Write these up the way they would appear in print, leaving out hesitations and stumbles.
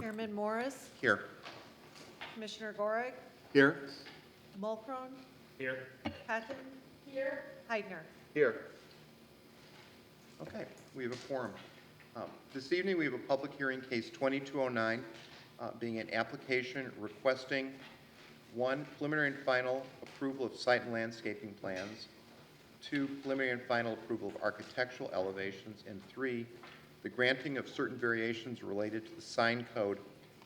Chairman Morris, Here. Commissioner Goreg, Here. Mulcron, Here. Patton. Here. Heidner. Here. Okay, we have a quorum. This evening, we have a public hearing, case 2209, being an application requesting 1, preliminary and final approval of site and landscaping plans, 2, preliminary and final approval of architectural elevations, and 3, the granting of certain variations related to the sign code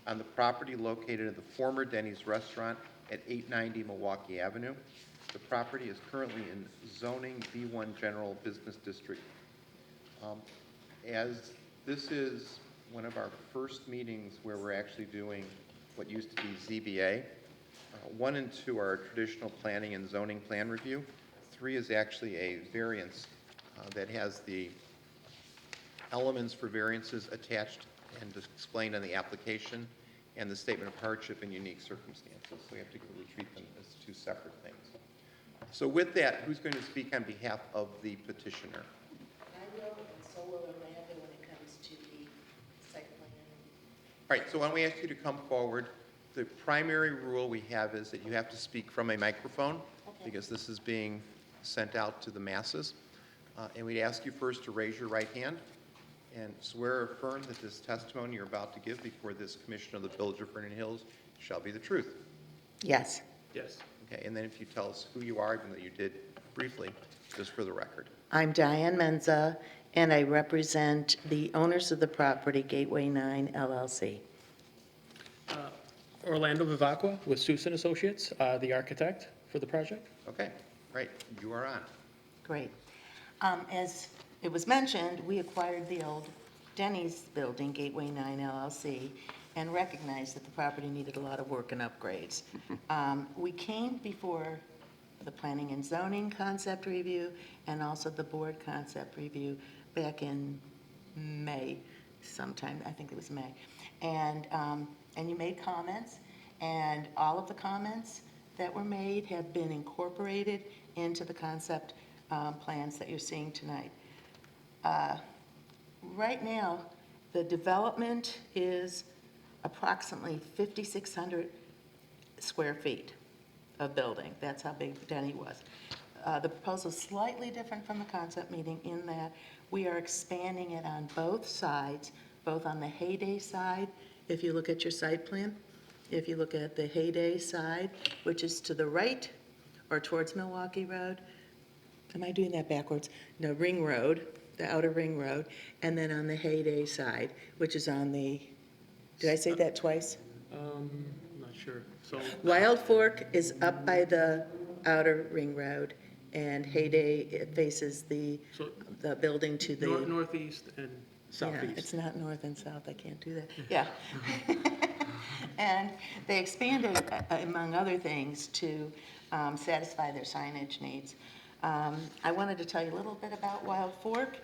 on the property located in the former Denny's restaurant at 890 Milwaukee Avenue. The property is currently in zoning B1 General Business District. As this is one of our first meetings where we're actually doing what used to be ZBA, 1 and 2 are traditional planning and zoning plan review. 3 is actually a variance that has the elements for variances attached and explained on the application, and the statement of hardship in unique circumstances. So we have to treat them as 2 separate things. So with that, who's going to speak on behalf of the petitioner? I will, and so will Amanda when it comes to the site plan. All right, so why don't we ask you to come forward. The primary rule we have is that you have to speak from a microphone, because this is being sent out to the masses. And we'd ask you first to raise your right hand and swear or affirm that this testimony you're about to give before this Commission of the Village of Vernon Hills shall be the truth. Yes. Yes. Okay, and then if you tell us who you are, even though you did briefly, just for the record. I'm Diane Menza, and I represent the owners of the property, Gateway 9 LLC. Orlando Vivacqua with Susan Associates, the architect for the project. Okay, right, you are on. Great. As it was mentioned, we acquired the old Denny's building, Gateway 9 LLC, and recognized that the property needed a lot of work and upgrades. We came before the Planning and Zoning Concept Review and also the Board Concept Review back in May sometime, I think it was May. And you made comments, and all of the comments that were made have been incorporated into the concept plans that you're seeing tonight. Right now, the development is approximately 5,600 square feet of building. That's how big Denny was. The proposal is slightly different from the concept meeting in that we are expanding it on both sides, both on the Heyday side, if you look at your site plan, if you look at the Heyday side, which is to the right or towards Milwaukee Road. Am I doing that backwards? No, Ring Road, the outer Ring Road, and then on the Heyday side, which is on the, did I say that twice? I'm not sure. So Wild Fork is up by the outer Ring Road, and Heyday, it faces the building to the. northeast and Yeah, southeast. it's not north and south, I can't do that. Yeah. And they expanded, among other things, to satisfy their signage needs. I wanted to tell you a little bit about Wild Fork.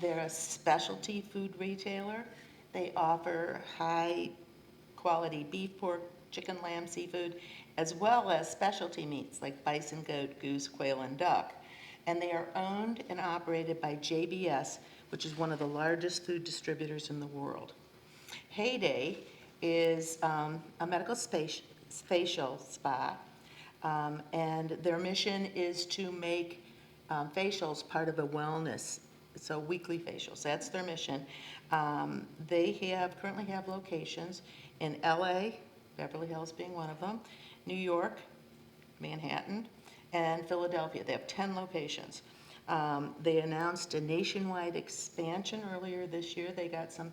They're a specialty food retailer. They offer high-quality beef, pork, chicken, lamb, seafood, as well as specialty meats like bison, goat, goose, quail, and duck. And they are owned and operated by JBS, which is one of the largest food distributors in the world. Heyday is a medical facial spa, and their mission is to make facials part of a wellness, so weekly facials. That's their mission. They currently have locations in LA, Beverly Hills being one of them, New York, Manhattan, and Philadelphia. They have 10 locations. They announced a nationwide expansion earlier this year. They got some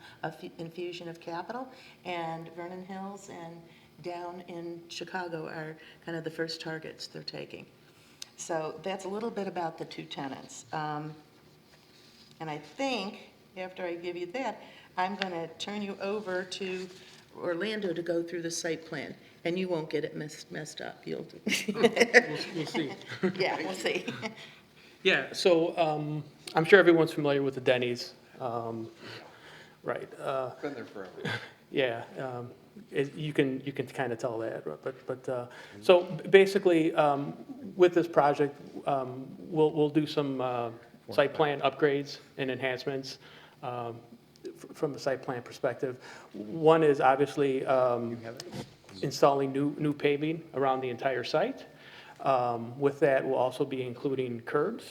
infusion of capital, and Vernon Hills and down in Chicago are kind of the first targets they're taking. So that's a little bit about the 2 tenants. And I think after I give you that, I'm going to turn you over to Orlando to go through the site plan, and you won't get it messed up. You'll We'll see. Yeah, we'll see. Yeah, so I'm sure everyone's familiar with the Denny's. Right. Been there forever. Yeah, you can kind of tell that, but so basically, with this project, we'll do some site plan upgrades and enhancements from a site plan perspective. One is obviously You have it? installing new paving around the entire site. With that, we'll also be including curbs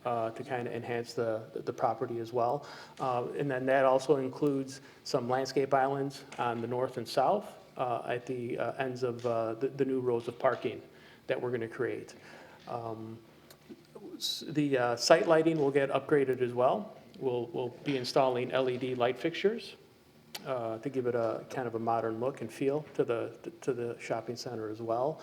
to kind of enhance the property as well. And then that also includes some landscape islands on the north and south at the ends of the new rows of parking that we're going to create. The site lighting will get upgraded as well. We'll be installing LED light fixtures to give it a kind of a modern look and feel to the shopping center as well.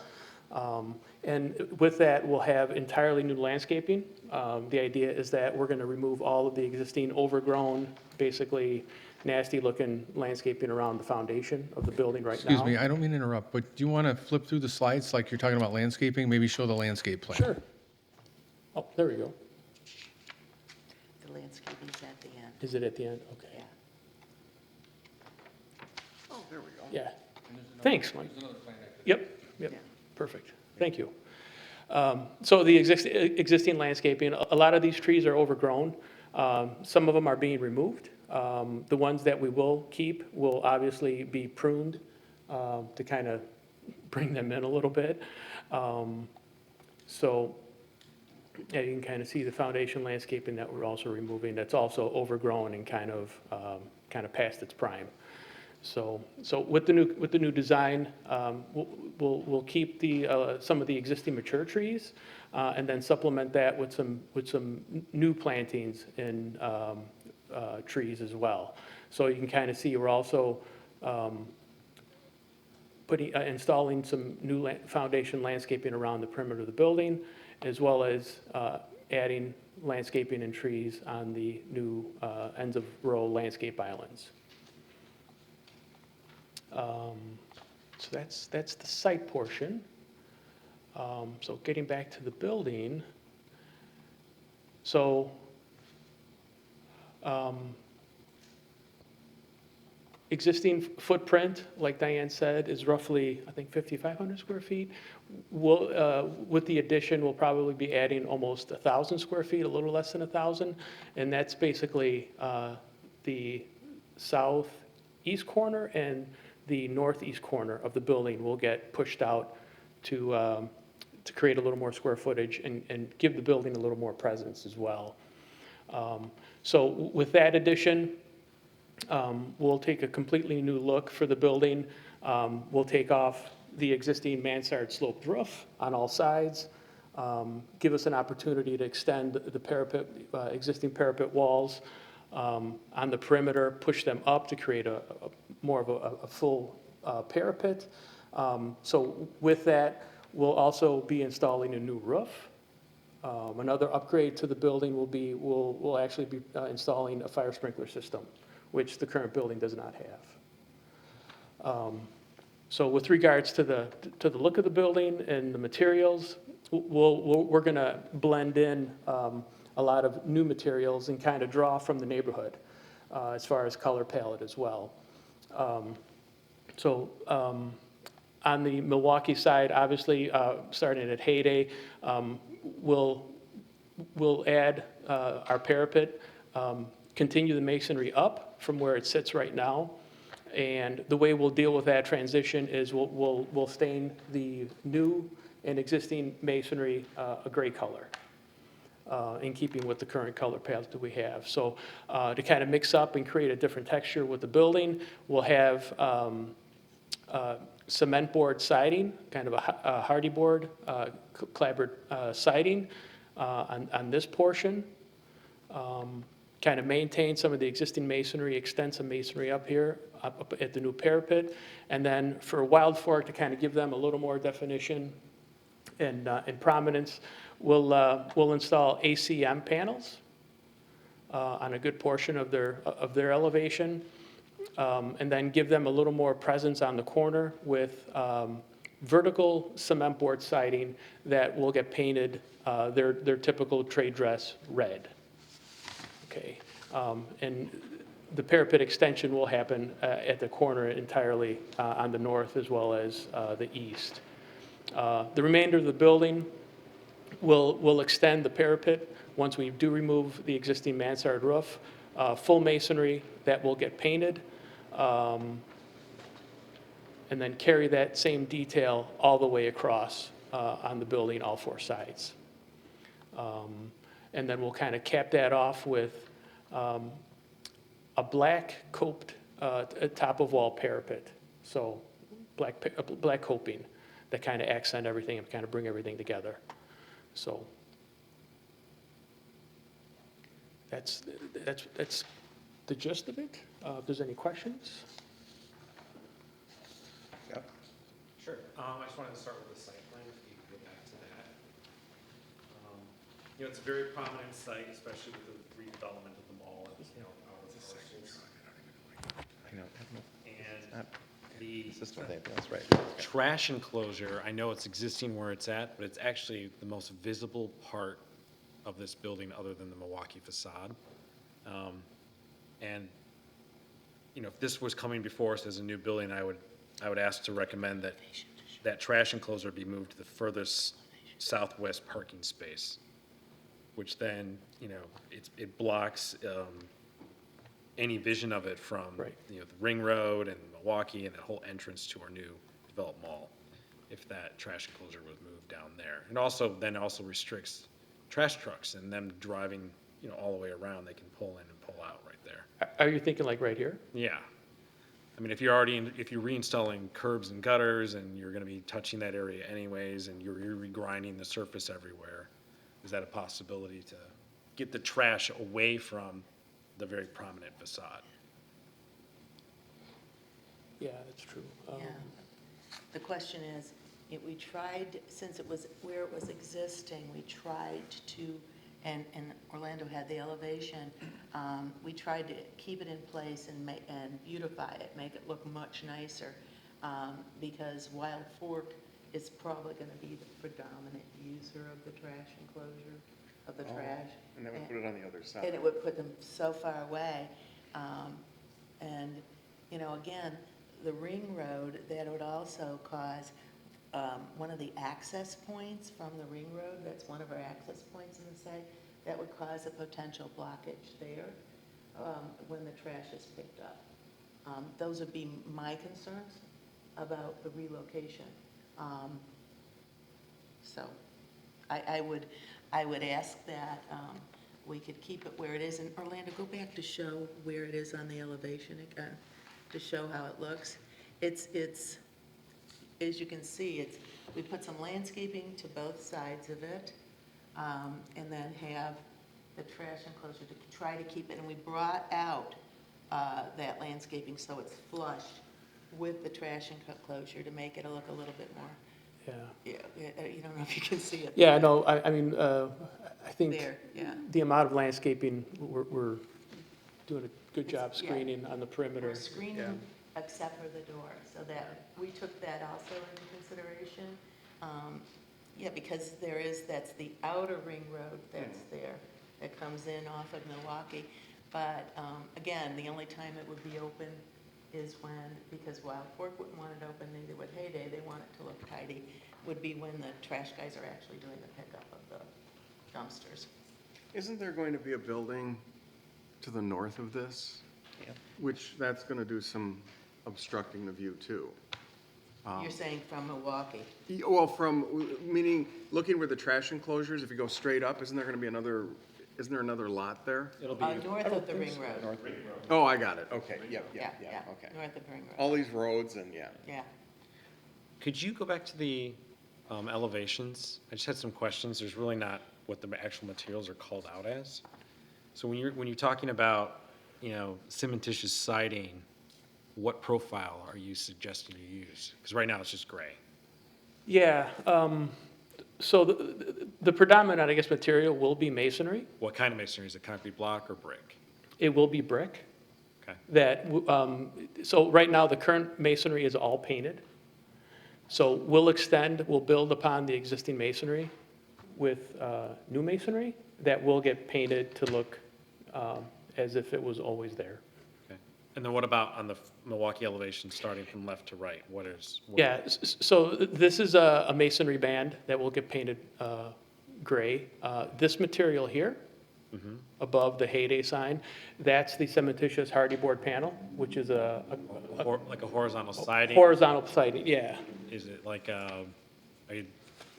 And with that, we'll have entirely new landscaping. The idea is that we're going to remove all of the existing overgrown, basically nasty-looking landscaping around the foundation of the building right now. Excuse me, I don't mean to interrupt, but do you want to flip through the slides like you're talking about landscaping? Maybe show the landscape plan. Sure. Oh, there we go. The landscaping's at the end. Is it at the end? Okay. Yeah. Oh, there we go. Yeah. Thanks, Mike. Yep, Yeah. perfect. Thank you. So the existing landscaping, a lot of these trees are overgrown. Some of them are being removed. The ones that we will keep will obviously be pruned to kind of bring them in a little bit. So yeah, you can kind of see the foundation landscaping that we're also removing. That's also overgrown and kind of past its prime. So with the new design, we'll keep some of the existing mature trees, and then supplement that with some new plantings in trees as well. So you can kind of see we're also installing some new foundation landscaping around the perimeter of the building, as well as adding landscaping and trees on the new ends of row landscape islands. So that's the site portion. So getting back to the building, so existing footprint, like Diane said, is roughly, I think, 5,500 square feet. With the addition, we'll probably be adding almost 1,000 square feet, a little less than 1,000, and that's basically the southeast corner and the northeast corner of the building will get pushed out to create a little more square footage and give the building a little more presence as well. So with that addition, we'll take a completely new look for the building. We'll take off the existing mansard sloped roof on all sides, give us an opportunity to extend the parapet, existing parapet walls on the perimeter, push them up to create more of a full parapet. So with that, we'll also be installing a new roof. Another upgrade to the building will be, we'll actually be installing a fire sprinkler system, which the current building does not have. So with regards to the look of the building and the materials, we're going to blend in a lot of new materials and kind of draw from the neighborhood as far as color palette as well. On the Milwaukee side, obviously, starting at Heyday, we'll add our parapet, continue the masonry up from where it sits right now. And the way we'll deal with that transition is we'll stain the new and existing masonry a gray color, in keeping with the current color palette that we have. So to kind of mix up and create a different texture with the building, we'll have cement board siding, kind of a hardy board, clapboard siding on this portion. Kind of maintain some of the existing masonry, extend some masonry up here, up at the new parapet. And then for Wild Fork, to kind of give them a little more definition and prominence, we'll install ACM panels on a good portion of their elevation. And then give them a little more presence on the corner with vertical cement board siding that will get painted their typical trade dress red. Okay, and the parapet extension will happen at the corner entirely on the north as well as the east. The remainder of the building will extend the parapet once we do remove the existing mansard roof. full masonry that will get painted, and then carry that same detail all the way across on the building, all four sides. And then we'll kind of cap that off with a black coped top of wall parapet. So black coping that kind of accent everything and kind of bring everything together. So that's the gist of it. If there's any questions? Yep. Sure. I just wanted to start with the site plan, if you could go back to that. It's a very prominent site, especially with the redevelopment of the mall and, out of the parcels. I know. And the It's this one, that's right. trash enclosure, I know it's existing where it's at, but it's actually the most visible part of this building other than the Milwaukee facade. And, if this was coming before us as a new building, I would ask to recommend that trash enclosure be moved to the furthest southwest parking space, which then, it blocks any vision of it from, Right. the Ring Road and Milwaukee and the whole entrance to our new developed mall, if that trash enclosure was moved down there. And also restricts trash trucks and them driving, all the way around, they can pull in and pull out right there. Are you thinking like right here? Yeah. I mean, if you're reinstalling curbs and gutters and you're gonna be touching that area anyways, and you're regrinding the surface everywhere, is that a possibility to get the trash away from the very prominent facade? Yeah, that's true. Yeah. The question is, we tried, since it was where it was existing, we tried to, and Orlando had the elevation, we tried to keep it in place and beautify it, make it look much nicer, because Wild Fork is probably going to be the predominant user of the trash enclosure, of the trash. And that would put it on the other side. And it would put them so far away. And, again, the ring road, that would also cause one of the access points from the ring road, that's one of our access points in the site, that would cause a potential blockage there when the trash is picked up. Those would be my concerns about the relocation. So I would ask that we could keep it where it is. And Orlando, go back to show where it is on the elevation again, to show how it looks. It's as you can see, we put some landscaping to both sides of it, and then have the trash enclosure to try to keep it. And we brought out that landscaping so it's flush with the trash enclosure to make it look a little bit more. Yeah. Yeah, you don't know if you can see it. Yeah, no, I mean, I think There, yeah. the amount of landscaping, we're doing a good job Yeah. screening on the perimeter. We're screening except for the door, so that, we took that also into consideration. Yeah, because that's the outer ring road that's there, that comes in off of Milwaukee. But, again, the only time it would be open is because Wild Fork wouldn't want it open, neither would Hayday, they want it to look tidy, would be when the trash guys are actually doing the pickup of the dumpsters. Isn't there going to be a building to the north of this? Yeah. Which, that's going to do some obstructing the view too. You're saying from Milwaukee? Well, meaning, looking where the trash enclosures, if you go straight up, isn't there another lot there? It'll be, North of the ring road. Oh, I got it, okay, Yeah, yep, yeah, okay. north of ring road, All these roads and, yeah. yeah. could you go back to the elevations? I just had some questions. There's really not what the actual materials are called out as. So when you're talking about, cementitious siding, what profile are you suggesting you use? Because right now it's just gray. Yeah, so the predominant, I guess, material will be masonry. What kind of masonry? Is it concrete block or brick? It will be brick. Okay. So right now, the current masonry is all painted. So we'll build upon the existing masonry with new masonry that will get painted to look as if it was always there. Okay. And then what about on the Milwaukee elevation, starting from left to right? What Yeah, so this is a masonry band that will get painted gray. This material here above the Heyday sign. That's the cementitious hardy board panel, which is a Like a horizontal siding? horizontal siding, yeah. Is it like are you,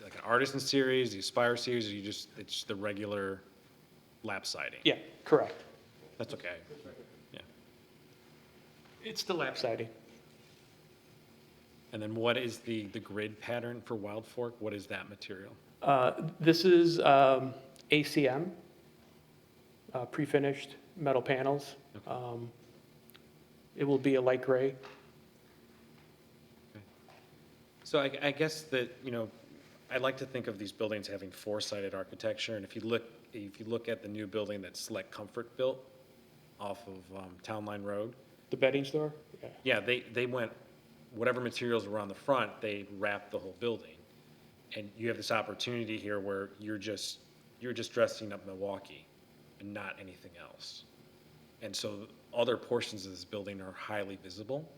like an artisan series, the Aspire series, or you just, it's the regular lap siding? Yeah, correct. That's okay. Yeah. It's the lap siding. And then what is the grid pattern for Wild Fork? What is that material? This is ACM, pre-finished metal panels. It will be a light gray. So I guess that, you know, I like to think of these buildings having four-sided architecture, and if you look at the new building that Select Comfort built off of Town Line Road, The bedding store? Yeah. yeah, they went, whatever materials were on the front, they wrapped the whole building. And you have this opportunity here where you're just dressing up Milwaukee and not anything else. And so other portions of this building are highly visible.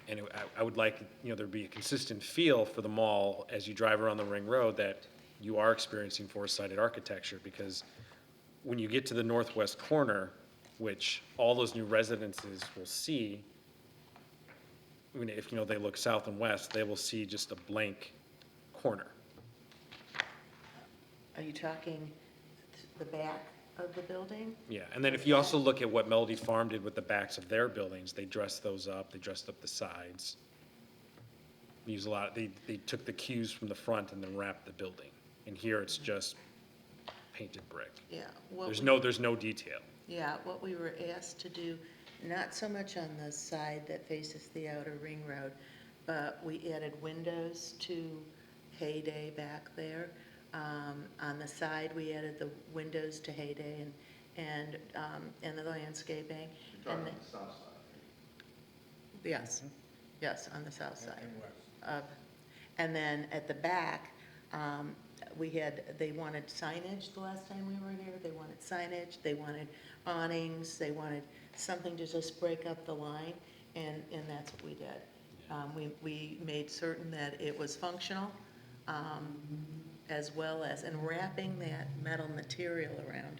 And I would like, you know, there'd be a consistent feel for the mall as you drive around the Ring Road that you are experiencing four-sided architecture, because when you get to the northwest corner, which all those new residences will see, I mean, if, you know, they look south and west, they will see just a blank corner. Are you talking the back of the building? Yeah, and then if you also look at what Melody Farm did with the backs of their buildings, they dressed those up, they dressed up the sides. They use a lot, they took the cues from the front and then wrapped the building. And here it's just painted brick. Yeah. There's no detail. Yeah, what we were asked to do, not so much on the side that faces the outer ring road, but we added windows to Heyday back there. On the side, we added the windows to Heyday and the landscaping. You're talking And on the south side. Yes, yes, on the south side. And then at the back, they wanted signage the last time we were here. They wanted signage, they wanted awnings, they wanted something to just break up the line, and that's what we did. We made certain that it was functional, as well as, and wrapping that metal material around.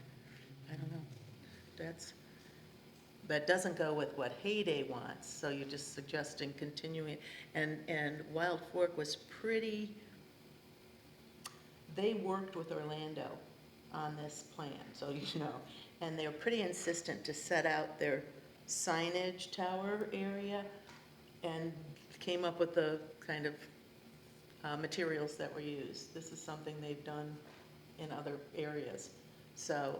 I don't know, that doesn't go with what Heyday wants, so you're just suggesting continuing. And Wild Fork was they worked with Orlando on this plan, so you know, and they were pretty insistent to set out their signage tower area and came up with the kind of materials that were used. This is something they've done in other areas. So,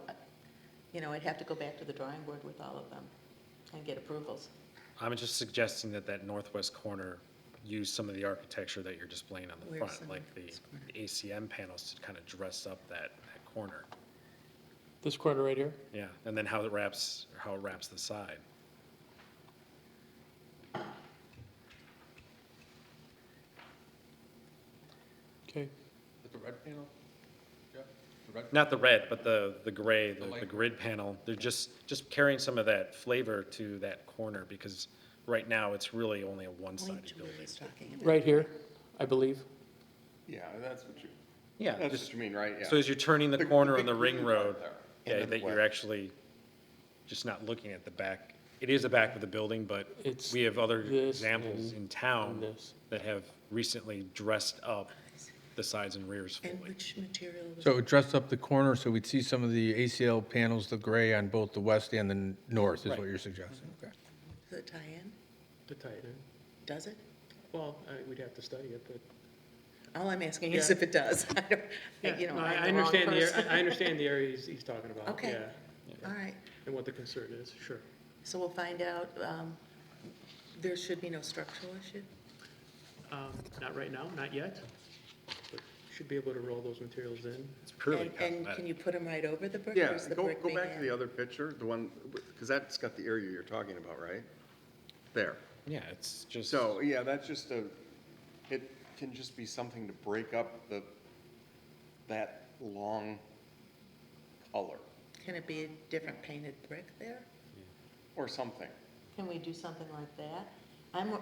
you know, I'd have to go back to the drawing board with all of them and get approvals. I'm just suggesting that northwest corner use some of the architecture that you're displaying on the Where's front, the like the northwest corner? ACM panels to kind of dress up that corner. This corner right here? Yeah, and then how it wraps the side. Okay. The red panel? Yeah, the red. Not the red, but the gray, the light grid panel. They're just carrying some of that flavor to that corner, because right now it's really only a one-sided Julie building. was talking about. Right here, I believe. Yeah, that's what you, Yeah, that's just, what you mean, right? Yeah. so as you're turning the The- corner the on the big ring green road, part there. yeah, And then that you're what? actually just not looking at the back. It is the back of the building, but It's we have other this examples and- in town and this. that have recently dressed up the sides and rears And fully. which material was So it dressed up the corner, so we'd see some of the ACL panels, the gray on both the west and the north, is what Right. you're suggesting? Okay. Does it tie in? The Titan. Does it? Well, we'd have to study it, but. All I'm asking is Yeah. if it does. I don't, you know, No, I'm I the wrong understand person. I understand the area he's talking about. Okay. Yeah, All right, and what the concern is, sure. so we'll find out, there should be no structural issue? Not right now, not yet, but should be able to roll those materials in. It's purely And can cosmetic. you put them right over the brick? or Yeah, is the go brick being back to the added? other picture, the one, because that's got the area you're talking about, right? There. Yeah, it's just. So, yeah, that's just it can just be something to break up that long color, Can it be a different painted brick there? or something. Can we do something like that?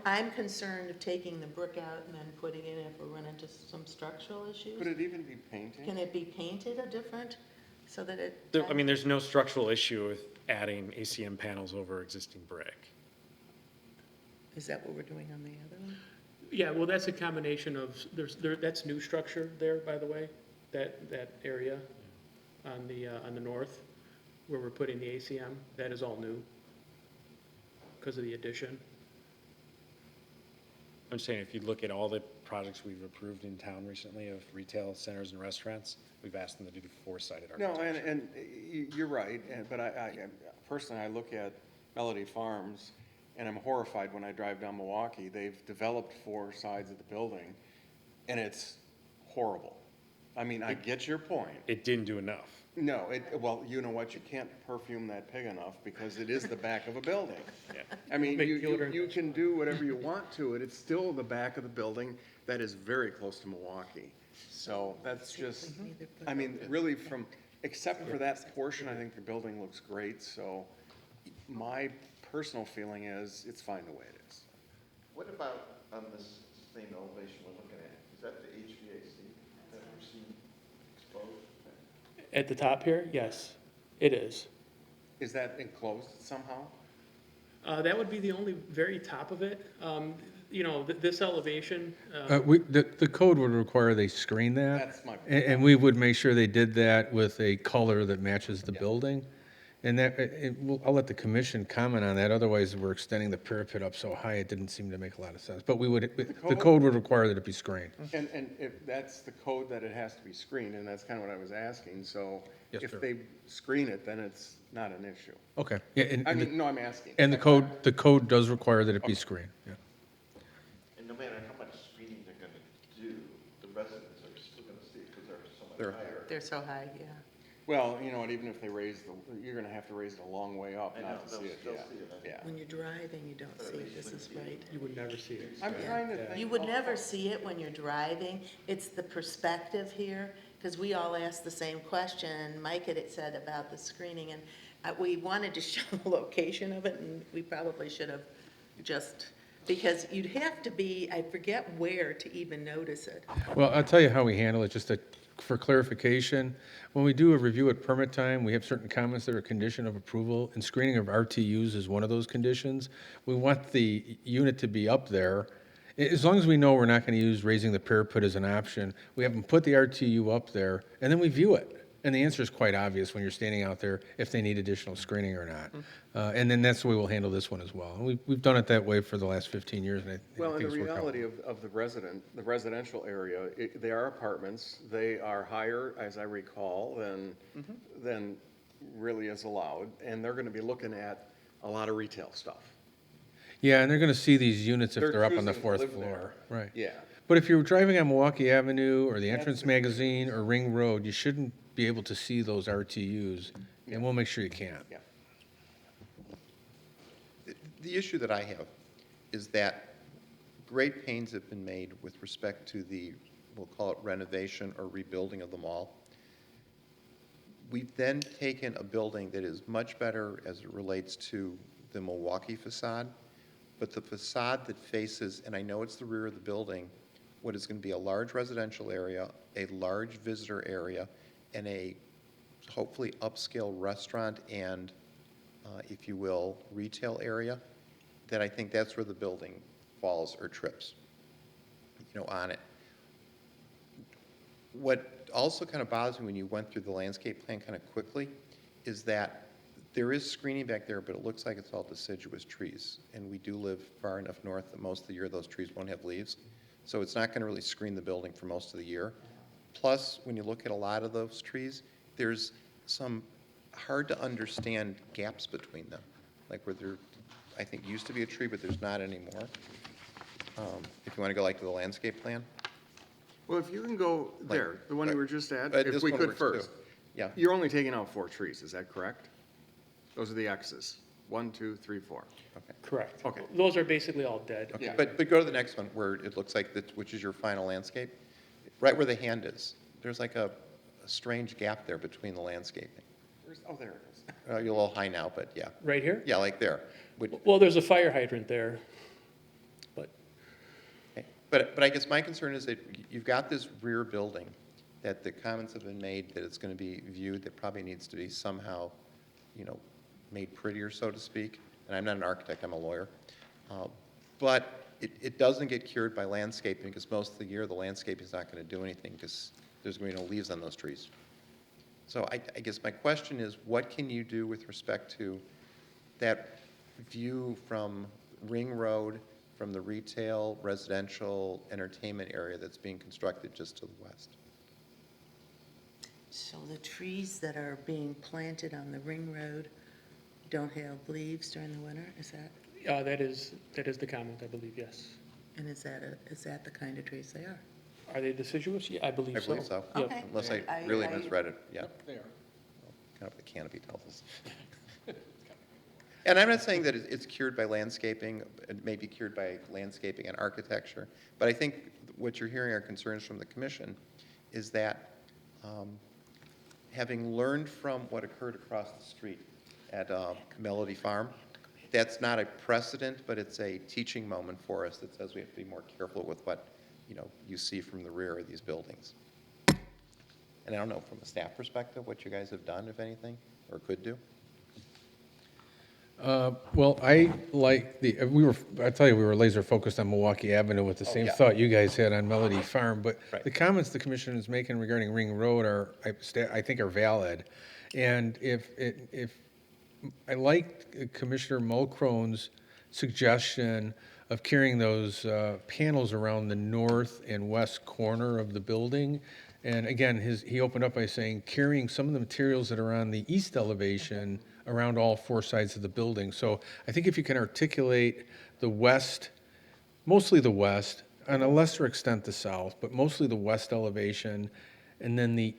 I'm concerned of taking the brick out and then putting it in if we run into some structural issues. Could it even be painted? Can it be painted a different so that it. I mean, there's no structural issue with adding ACM panels over existing brick. Is that what we're doing on the other one? Yeah, well, that's a combination of, that's new structure there, by the way, that area on the north, where we're putting the ACM, that is all new because of the addition. I'm saying if you look at all the projects we've approved in town recently of retail centers and restaurants, we've asked them to do four-sided No, architecture. and you're right, but I personally, I look at Melody Farms, and I'm horrified when I drive down Milwaukee. They've developed four sides of the building, and it's horrible. I mean, I get your point. It didn't do enough. No, well, you know what, you can't perfume that pig enough, because it is the back of a building. Yeah. I mean, Make deodorant. you can do whatever you want to it, it's still the back of the building that is very close to Milwaukee. So that's just, I mean, really except for that portion, I think the building looks great, so my personal feeling is, it's fine the way it is. What about on this same elevation we're looking at? Is that the HVAC that we're seeing exposed? At the top here, yes, it is. Is that enclosed somehow? That would be the only very top of it. You know, this elevation, The code would require they screen that. That's my- And we would make sure they did that with a color that matches the building. And I'll let the commission comment on that, otherwise we're extending the parapet up so high, it didn't seem to make a lot of sense. But the code would require that it be screened. And if that's the code that it has to be screened, and that's kind of what I was asking, so Yes, sir. if they screen it, then it's not an issue. Okay, yeah, I mean, no, I'm asking. and the code does require that it be screened, yeah. And no matter how much screening they're gonna do, the residents are still gonna see it because they're so much higher. They're so high, yeah. Well, you know what, even if they you're gonna have to raise it a long way up I know, not to see it, they'll yeah. see it, I Yeah. When you're driving, you don't see it, this is right. you would never see it. I'm trying to think. You would never see it when you're driving. It's the perspective here, because we all asked the same question. Mike had said about the screening, and we wanted to show the location of it, and we probably should have just, because you'd have to be, I forget where to even notice it. Well, I'll tell you how we handle it, for clarification. When we do a review at permit time, we have certain comments that are a condition of approval, and screening of RTUs is one of those conditions. We want the unit to be up there. As long as we know we're not going to use raising the parapet as an option, we have them put the RTU up there, and then we view it. And the answer is quite obvious when you're standing out there, if they need additional screening or not. And then that's the way we'll handle this one as well. And we've done it that way for the last 15 years, and I Well, think and the it's worked out. reality of the residential area, they are apartments, they are higher, as I recall, than really is allowed, and they're gonna be looking at a lot of retail stuff. Yeah, and they're going to see these units if They're they're up on the choosing to fourth live floor. Right. Yeah. But if you're driving on Milwaukee Avenue or the Entrance the- Magazine or Ring Road, you shouldn't be able to see those RTUs, Yeah. and we'll make sure you can. Yeah. The issue that I have is that great pains have been made with respect to the, we'll call it renovation or rebuilding of the mall. We've then taken a building that is much better as it relates to the Milwaukee facade, but the facade that faces, and I know it's the rear of the building, what is going to be a large residential area, a large visitor area, and a hopefully upscale restaurant and, if you will, retail area, then I think that's where the building falls or trips, on it. What also kind of bothers me when you went through the landscape plan kind of quickly is that there is screening back there, but it looks like it's all deciduous trees. And we do live far enough north that most of the year those trees won't have leaves. So it's not going to really screen the building for most of the year. Plus, when you look at a lot of those trees, there's some hard to understand gaps between them. Like where there, I think, used to be a tree, but there's not anymore. If you want to go like to the landscape plan. Well, if you can go there, the one you were just at, But if this we one could works first. too. Yeah. You're only taking out 4 trees, is that correct? Those are the X's. 1, 2, 3, 4. Correct. Okay. Those are basically all dead. Okay, Yeah. but go to the next one where it looks like, which is your final landscape. Right where the hand is, there's like a strange gap there between the landscaping. Oh, there it is. You're a little high now, but yeah. Right here? Yeah, like there. Well, there's a fire hydrant there, but Okay. But I guess my concern is that you've got this rear building that the comments have been made that it's going to be viewed, that probably needs to be somehow, made prettier, so to speak. And I'm not an architect, I'm a lawyer. But it doesn't get cured by landscaping, because most of the year, the landscape is not going to do anything, because there's going to be no leaves on those trees. So I guess my question is, what can you do with respect to that view from Ring Road, from the retail, residential, entertainment area that's being constructed just to the west? So the trees that are being planted on the Ring Road don't have leaves during the winter, is that, That is the comment, I believe, yes. and is that the kind of trees they are? Are they deciduous? Yeah, I believe I so. believe so. Yep. Okay. Unless I I- really I- misread it, yeah. They are. Kind of what the canopy tells us. And I'm not saying that it's cured by landscaping, it may be cured by landscaping and architecture, but I think what you're hearing are concerns from the commission is that having learned from what occurred across the street at Melody Farm, that's not a precedent, but it's a teaching moment for us that says we have to be more careful with what, you see from the rear of these buildings. And I don't know, from a staff perspective, what you guys have done, if anything, or could do? Well, I like I tell you, we were laser focused on Milwaukee Avenue with the same yeah. thought you guys had on Melody Farm, but Right. the comments the commission is making regarding Ring Road I think are valid. And if I like Commissioner Mulcrone's suggestion of carrying those panels around the north and west corner of the building. And again, he opened up by saying carrying some of the materials that are on the east elevation around all four sides of the building. So I think if you can articulate the west, mostly the west, on a lesser extent the south, but mostly the west elevation, and then the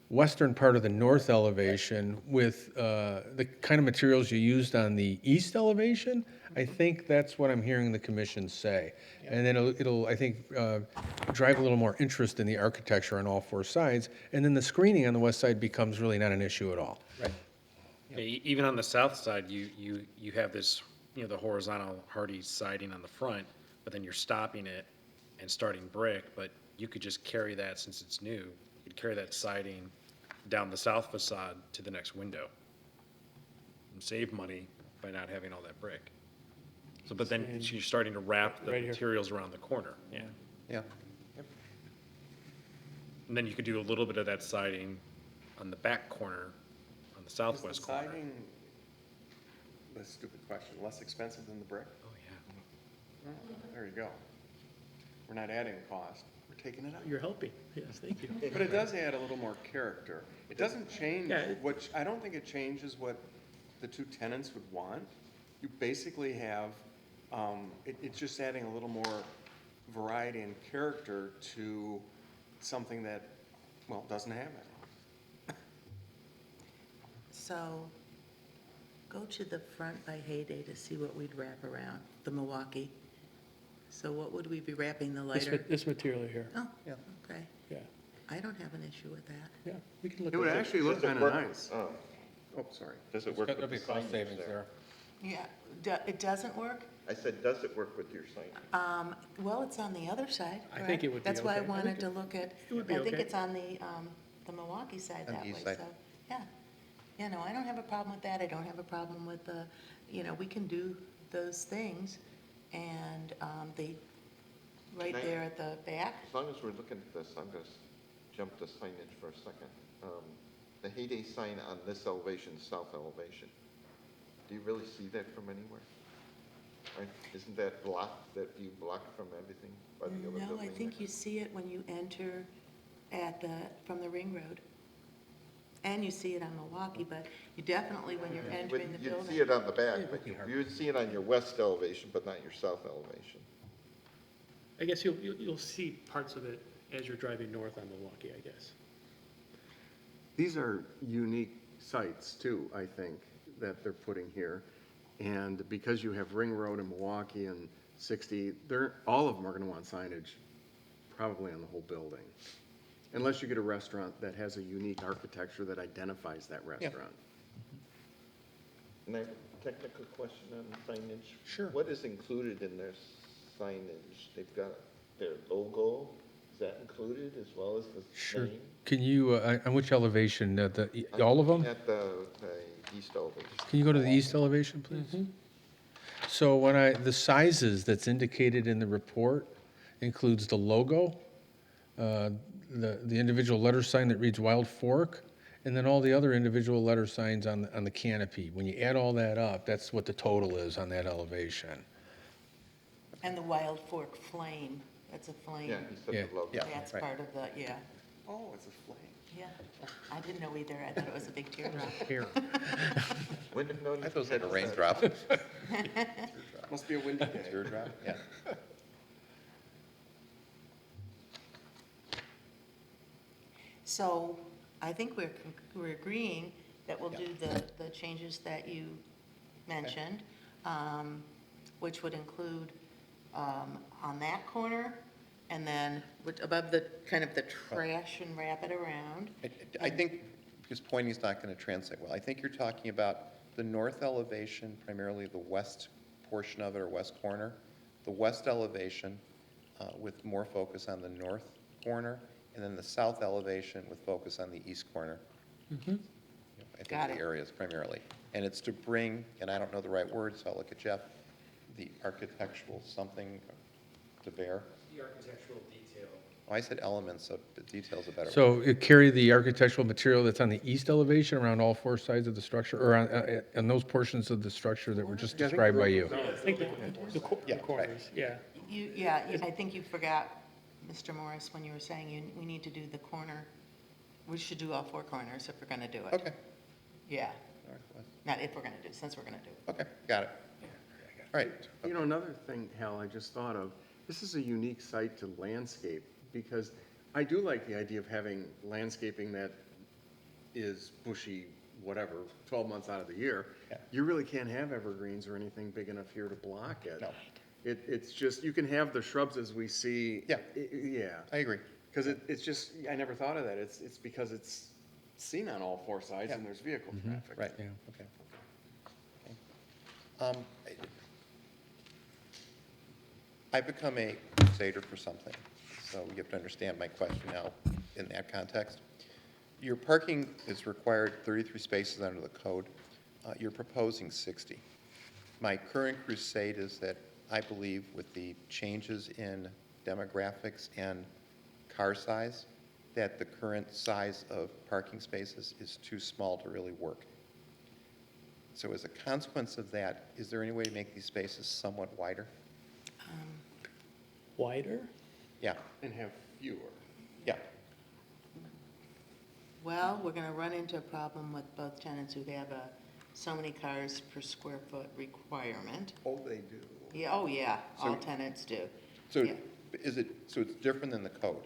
western part of the north elevation with the kind of materials you used on the east elevation, I think that's what I'm hearing the commission say. And then it'll I think, drive a little more interest in the architecture on all four sides, and then the screening on the west side becomes really not an issue at all. Right. Even on the south side, you have this, the horizontal hardy siding on the front, but then you're stopping it and starting brick, but you could just carry that, since it's new, you'd carry that siding down the south facade to the next window and save money by not having all that brick. So, but then you're starting to wrap the Right here. materials around the corner, yeah. Yeah. And then you could do a little bit of that siding on the back corner, on the Is the southwest corner. siding, that's a stupid question, less expensive than the brick? Oh, yeah. Oh, there you go. We're not adding cost, we're taking it out. You're helping, yes, thank you. But it does add a little more character. It doesn't change, Yeah, it- I don't think it changes what the two tenants would want. You basically have, it's just adding a little more variety and character to something that, well, doesn't have it. So go to the front by Heyday to see what we'd wrap around, the Milwaukee. So what would we be wrapping the lighter? This material here, Oh, Yeah. okay. yeah, I don't have an issue with that. yeah, we can look It at would that. actually look Does it kind of work- nice. oh, Oh, sorry. Does it work with There'll be the cost signage savings there? Yeah, it doesn't work? I said, does it work with your sign? Well, it's on the other side, I think correct? it would be That's why I okay. I wanted think to it- look at, it would be I think okay. it's on the Milwaukee side On the that way, east so, side. yeah. Yeah, no, I don't have a problem with that, I don't have a problem with the, we can do those things, and right Can I- there at the back, As long as we're looking at this, I'm going to jump to signage for a second. The Heyday sign on this elevation, south elevation, do you really see that from anywhere? Right? Isn't that blocked, that view blocked from everything by the other no, building? I think you see it when you enter from the Ring Road. And you see it on Milwaukee, but you definitely, when you're entering the You'd building. see it on the back, but you would see it on your west elevation, but not your south elevation. I guess you'll see parts of it as you're driving north on Milwaukee, I guess. These are unique sites too, I think, that they're putting here. And because you have Ring Road in Milwaukee and 60, all of them are going to want signage probably on the whole building. Unless you get a restaurant that has a unique architecture that identifies that restaurant. And I have a technical question on signage. Sure. What is included in their signage? They've got their logo, Is that included as well as the Sure. main? Can you, on which elevation, all of them? At the east elevation. Can you go to the east elevation, please? So the sizes that's indicated in the report includes the logo, the individual letter sign that reads Wild Fork, and then all the other individual letter signs on the canopy. When you add all that up, that's what the total is on that elevation. And the Wild Fork flame, that's a flame. Yeah, he said Yeah. the logo. Yeah. That's right. part of the, yeah. Oh, it's a flame. Yeah, I didn't know either. I thought it was a big teardrop. Here. Wouldn't have known. I you thought it was like a said raindrop. Must be a windy day. Teardrop, yeah. So I think we're agreeing that we'll do the changes that you mentioned, which would include on that corner, and then above the, kind of the trash and wrap it around. I think, because pointing's not going to translate well, I think you're talking about the north elevation, primarily the west portion of it, or west corner, the west elevation with more focus on the north corner, and then the south elevation with focus on the east corner. I Got think it. the areas primarily. And it's to bring, and I don't know the right word, so I'll look at Jeff, the architectural something to bear. The architectural detail. Oh, I said elements, so the detail's a better word. So it carry the architectural material that's on the east elevation around all four sides of the structure, or on those portions of the structure that were just Yeah, I think described by the you? roof is I think Yeah, the corners, yeah. Yeah, I think you forgot, Mr. Morris, when you were saying we need to do the corner. We should do all four corners if we're going to do it. Okay. Yeah, Northwest. not if we're going to do it, since we're going to do it. Okay, got it. All right. You know, another thing, Hal, I just thought of, this is a unique site to landscape, because I do like the idea of having landscaping that is bushy, whatever, 12 months out of the year. Yeah. You really can't have evergreens or anything big enough here to block it. No. It's just, you can have the shrubs as we see. Yeah. Yeah, I agree. because it's just, I never thought of that. It's because it's seen on all four sides and there's vehicle traffic. Right, Yeah. okay. Okay. I've become a crusader for something, so you have to understand my question now in that context. Your parking is required 33 spaces under the code. You're proposing 60. My current crusade is that I believe with the changes in demographics and car size, that the current size of parking spaces is too small to really work. So as a consequence of that, is there any way to make these spaces somewhat wider? Wider? Yeah, And have fewer. yeah. Well, we're going to run into a problem with both tenants who have a so many cars per square foot requirement. Oh, they do. Yeah, oh, yeah, all So- tenants do. So Yeah. is it, so it's different than the code?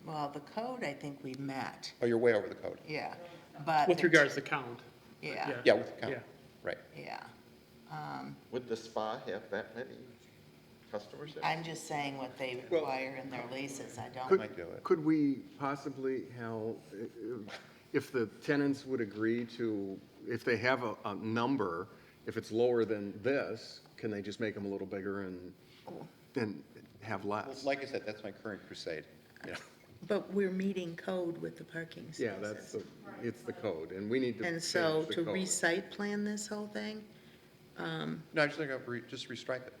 Well, the code, I think we met, Oh, you're way over the code? yeah, but. With regards to count. Yeah, Yeah, with the count, Yeah. right. yeah. Would the spa have that many customers there? I'm just saying what they Well- require in their leases, I don't. Might do it. Could we possibly, Hal, if the tenants would agree to, if they have a number, if it's lower than this, can they just make them a little bigger and have Well, less? like I said, that's my current crusade, you know. But we're meeting code with the parking spaces. Yeah, it's the code, and we need to And change so the to code. recite plan this whole thing, No, I just think I'll just restripe it.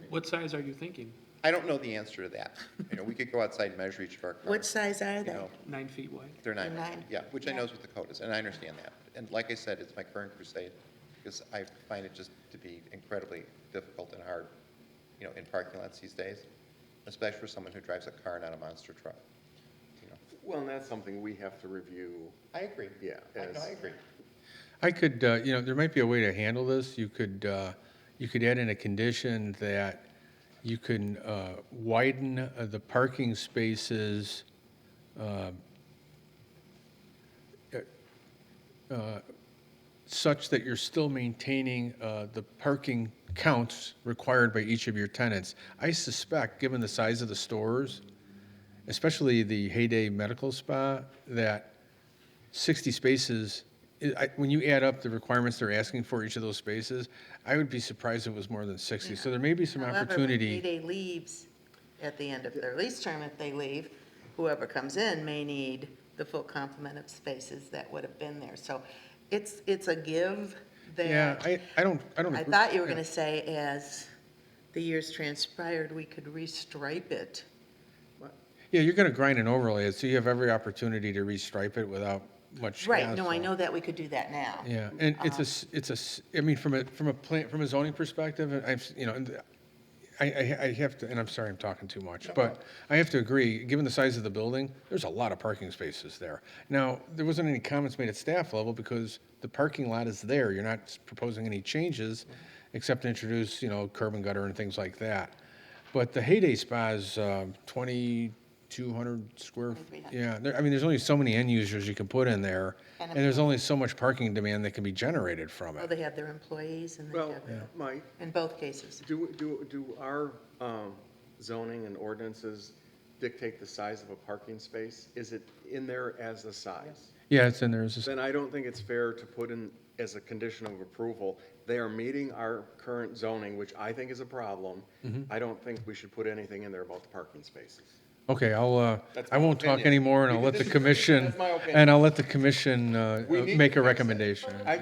What size are you thinking? I don't know the answer to that. You know, we could go outside and measure each of our cars. what size are You they? know, 9 feet wide? they're nine. They're nine? Yeah, which I Yeah. know is what the code is, and I understand that. And like I said, it's my current crusade, because I find it just to be incredibly difficult and hard, you know, in parking lots these days, especially for someone who drives a car, not a monster truck. You know, Well, and that's something we have to review. I agree. Yeah, No, as- I agree. I could, there might be a way to handle this. You could add in a condition that you can widen the parking spaces such that you're still maintaining the parking counts required by each of your tenants. I suspect, given the size of the stores, especially the Heyday Medical Spa, that 60 spaces, when you add up the requirements they're asking for each of those spaces, I would be surprised if it was more than 60. So there may be some However, when opportunity. Mayday leaves, at the end of their lease term, if they leave, whoever comes in may need the full complement of spaces that would have been there. So it's a give Yeah, that, I don't I agree. thought you were Yeah. going to say as the years transpired, we could restripe it. Yeah, you're going to grind and overlay it, so you have every opportunity to restripe it without much Right, no, I hassle. know that we could do that now. Yeah, and I mean, from a zoning perspective, and and I have to, and I'm sorry I'm talking too much, but I have to agree, given the size of the building, there's a lot of parking spaces there. Now, there wasn't any comments made at staff level because the parking lot is there. You're not proposing any changes except to introduce, curb and gutter and things like that. But the Heyday Spa is 2,200 square, 2,300. yeah, I mean, there's only so many end users you can put in there, And and there's only so much parking demand that can be generated from Well, it. they have their employees and they Well, have, Mike, in both cases. do our zoning and ordinances dictate the size of a parking space? Is it in there as a size? Yeah, it's in there. Then I don't think it's fair to put in as a condition of approval, they are meeting our current zoning, which I think is a problem. I don't think we should put anything in there about the parking spaces. Okay, That's I my won't talk opinion. anymore, and I'll let the commission, That's my opinion. and I'll let the commission We need make to a fix it. recommendation. I-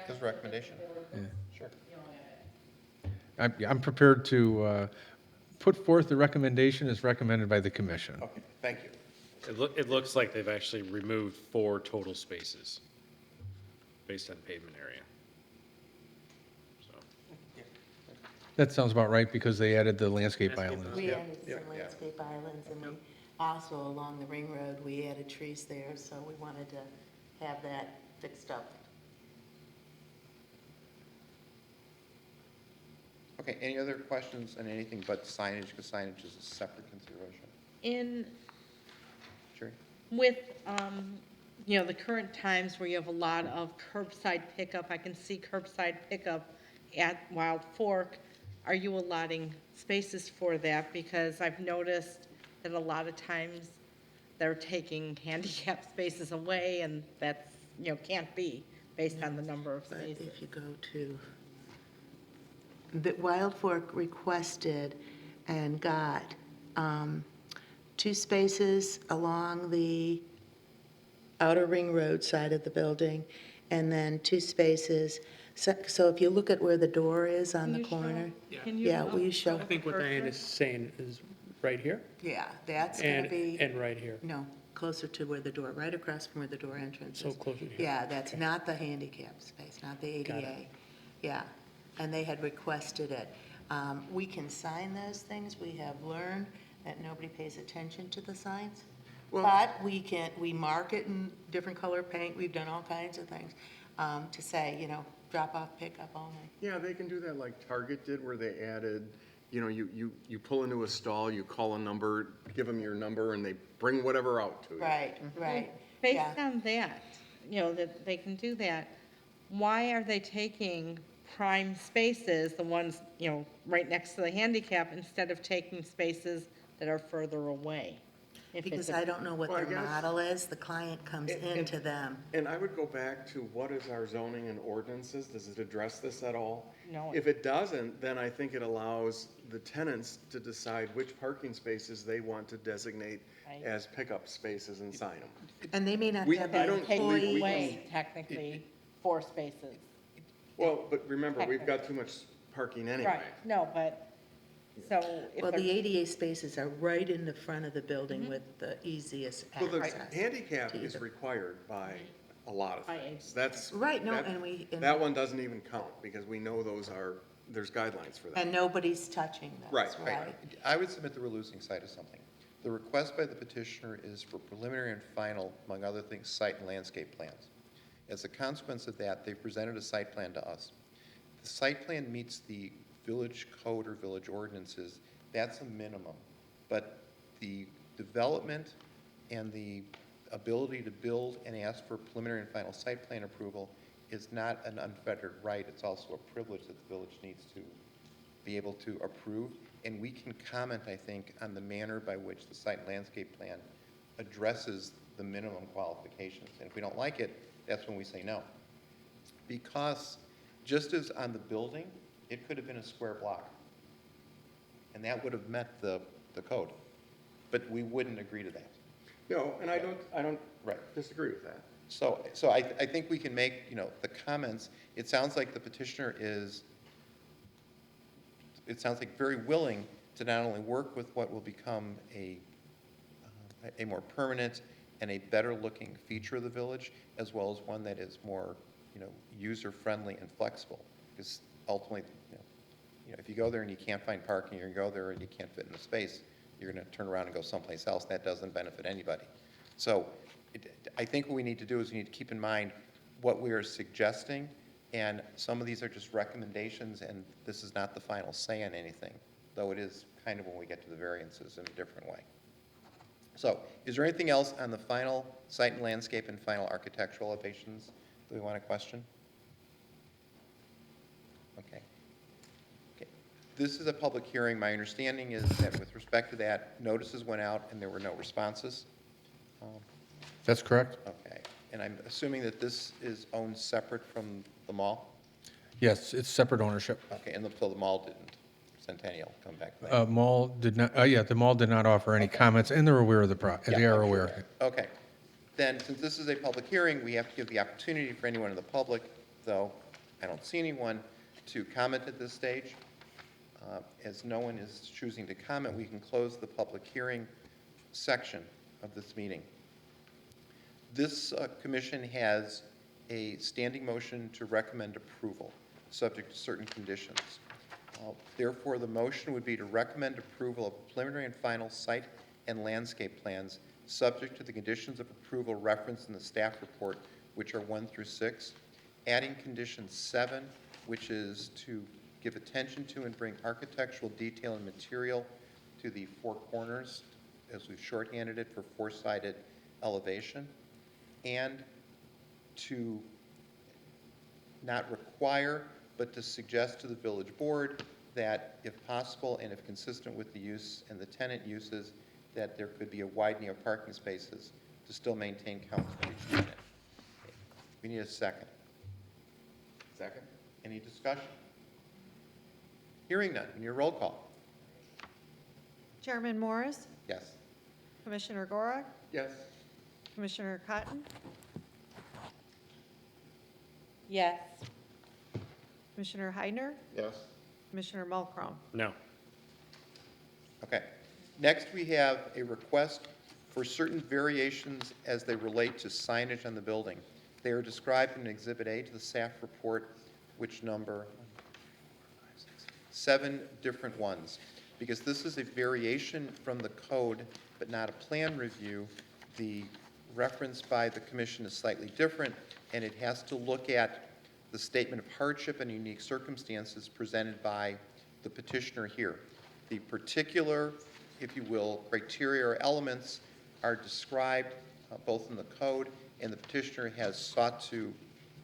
His recommendation? Sure. I'm prepared to put forth the recommendation as recommended by the commission. Okay, thank you. It looks like they've actually removed 4 total spaces based on pavement area. So, That sounds about right, because they added the landscape islands. We Yeah. added some landscape islands, and we also, along the ring road, we added trees there, so we wanted to have that fixed up. Okay, any other questions on anything but signage, because signage is a separate consideration? In, Sherry? with, the current times where you have a lot of curbside pickup, I can see curbside pickup at Wild Fork. Are you allotting spaces for that? Because I've noticed that a lot of times they're taking handicap spaces away, and that's, can't be based on the number of But spaces. if you go to, the Wild Fork requested and got 2 spaces along the outer ring road side of the building, and then 2 spaces. So if you look at where the door is on the corner, Can you? yeah, will you show? I think what Diane is saying is right here Yeah, that's going to be, and right here. no, closer to where the door, right across from where the door entrance So is. closer to here. Yeah, that's not the handicap space, not the Got it. ADA. Yeah, and they had requested it. We can sign those things. We have learned that nobody pays attention to the signs. But we mark it in different color paint. We've done all kinds of things to say, drop off, pick up only. Yeah, they can do that like Target did, where they added, you pull into a stall, you call a number, give them your number, and they bring whatever out to you. Right, right. Based Yeah. on that, that they can do that, why are they taking prime spaces, the ones, right next to the handicap, instead of taking spaces that are further away? If it's Because a- I don't know what Well, I their guess- model is. The client comes into them. And I would go back to what is our zoning and ordinances? Does it address this at all? No. If it doesn't, then I think it allows the tenants to decide which parking spaces they want to designate Right. as pickup spaces and sign them. And they may not We- have I the don't Take believe we employees. away technically 4 spaces. Well, but remember, we've got too much parking anyway. Right, no, but, so if Well, the they're- ADA spaces are right in the front of the building with the easiest Well, the access. handicap to is either. required by a lot of By things. That's. Right, no, that- and That one doesn't even count, because we know there's guidelines for that. And nobody's touching those, Right, right? I would submit that we're losing sight of something. The request by the petitioner is for preliminary and final, among other things, site and landscape plans. As a consequence of that, they presented a site plan to us. The site plan meets the village code or village ordinances. That's a minimum. But the development and the ability to build and ask for preliminary and final site plan approval is not an unfettered right. It's also a privilege that the village needs to be able to approve. And we can comment, I think, on the manner by which the site and landscape plan addresses the minimum qualifications. And if we don't like it, that's when we say no. Because just as on the building, it could have been a square block. and that would have met the code. But we wouldn't agree to that. No, and I don't Right. disagree with that. So I think we can make, the comments. It sounds like the petitioner it sounds like very willing to not only work with what will become a more permanent and a better-looking feature of the village, as well as one that is more, user-friendly and flexible. Because ultimately, if you go there and you can't find parking, or you go there and you can't fit in the space, you're going to turn around and go someplace else. That doesn't benefit anybody. So I think what we need to do is we need to keep in mind what we are suggesting, and some of these are just recommendations, and this is not the final say on anything, though it is kind of when we get to the variances in a different way. So is there anything else on the final site and landscape and final architectural elevations that we want to question? Okay. This is a public hearing. My understanding is that with respect to that, notices went out and there were no responses. That's correct? Okay. And I'm assuming that this is owned separate from the mall? Yes, it's separate ownership. Okay, and so the mall didn't, Centennial, come back to that? Mall did not, the mall did not offer any comments, and they're aware of they Yeah, are okay. aware. Okay. Then, since this is a public hearing, we have to give the opportunity for anyone in the public, though I don't see anyone, to comment at this stage. As no one is choosing to comment, we can close the public hearing section of this meeting. This commission has a standing motion to recommend approval, subject to certain conditions. Therefore, the motion would be to recommend approval of preliminary and final site and landscape plans, subject to the conditions of approval referenced in the staff report, which are 1 through 6, adding condition 7, which is to give attention to and bring architectural detail and material to the four corners, as we've shorthanded it, for four-sided elevation, and to not require, but to suggest to the village board that if possible and if consistent with the use and the tenant uses, that there could be a widening of parking spaces to still maintain counts for each unit. We need a second. Second? Any discussion? Hearing none, we need a roll call. Chairman Morris, Yes. Commissioner Gora, Yes. Commissioner Cotton, Yes. Commissioner Heidner, Yes? Commissioner Mulcrom. No. Okay. Next, we have a request for certain variations as they relate to signage on the building. They are described in Exhibit A to the staff report, which number 7 different ones. Because this is a variation from the code, but not a plan review, the reference by the commission is slightly different, and it has to look at the statement of hardship and unique circumstances presented by the petitioner here. The particular, if you will, criteria or elements are described both in the code, and the petitioner has sought to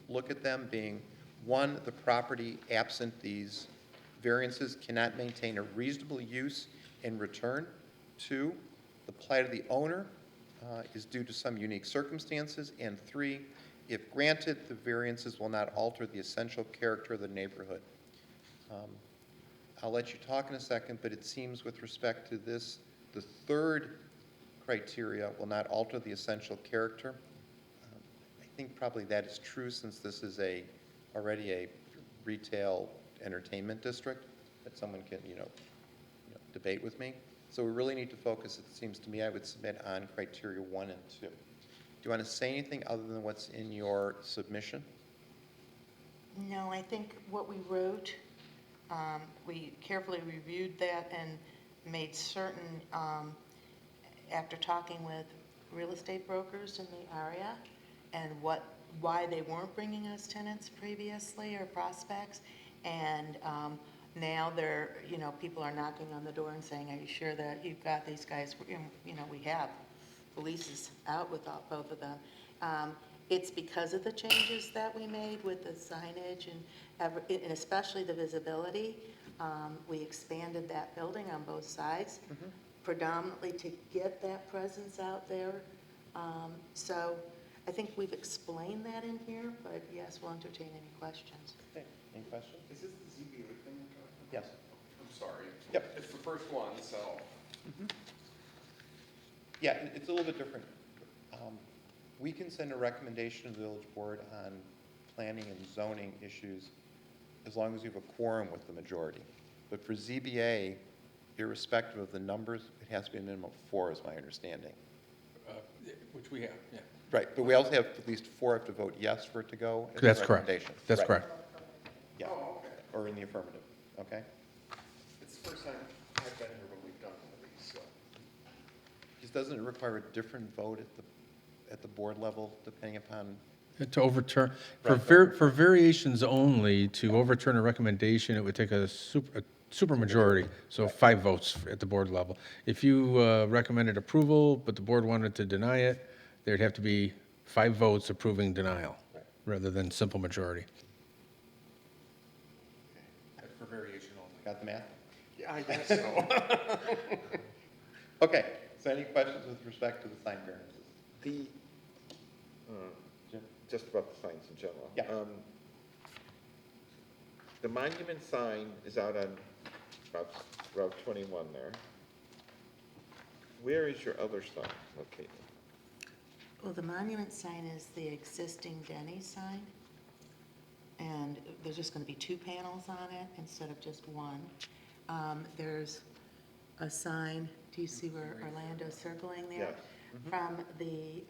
look at them, being 1, the property absent these variances cannot maintain a reasonable use in return. 2, the plight of the owner is due to some unique circumstances. And 3, if granted, the variances will not alter the essential character of the neighborhood. I'll let you talk in a second, but it seems with respect to this, the 3rd criteria will not alter the essential character. I think probably that is true, since this is already a retail entertainment district, that someone can, debate with me. So we really need to focus, it seems to me, I would submit on criteria 1 and 2. Do you want to say anything other than what's in your submission? No, I think what we wrote, we carefully reviewed that and made certain, after talking with real estate brokers in the area and why they weren't bringing us tenants previously or prospects, and now they're, people are knocking on the door and saying, are you sure that you've got these guys? We have the leases out with both of them. It's because of the changes that we made with the signage and especially the visibility. We expanded that building on both sides, predominantly to get that presence out there. So I think we've explained that in here, but yes, we'll entertain any questions. Okay. Any questions? Is this the ZBA thing you're talking about? Yes. I'm sorry. Yep. It's the first one, so. Yeah, it's a little bit different. We can send a recommendation to the village board on planning and zoning issues as long as you have a quorum with the majority. But for ZBA, irrespective of the numbers, it has to be a minimum of 4, is my understanding. Which we have, yeah. Right, but we also have at least 4 have to vote yes for it to go as a That's correct. recommendation. That's Right. correct. Yeah, Oh, okay. or in the affirmative, okay? It's the first time I've been here when we've done one of these, so. Just doesn't it require a different vote at the board level, depending upon, To overturn, Right. for variations only, to overturn a recommendation, it would take a super majority, so 5 votes at the board level. If you recommended approval, but the board wanted to deny it, there'd have to be 5 votes approving denial, rather than simple majority. For variation only. got the math? Yeah, I guess so. Okay, so any questions with respect to the sign variances? The, Jim? just about the signs in general. Yeah. The monument sign is out on about Route 21 there. Where is your other sign located? Well, the monument sign is the existing Denny's sign, and there's just going to be 2 panels on it instead of just one. There's a sign, do you see where Orlando's circling there? Yes. From the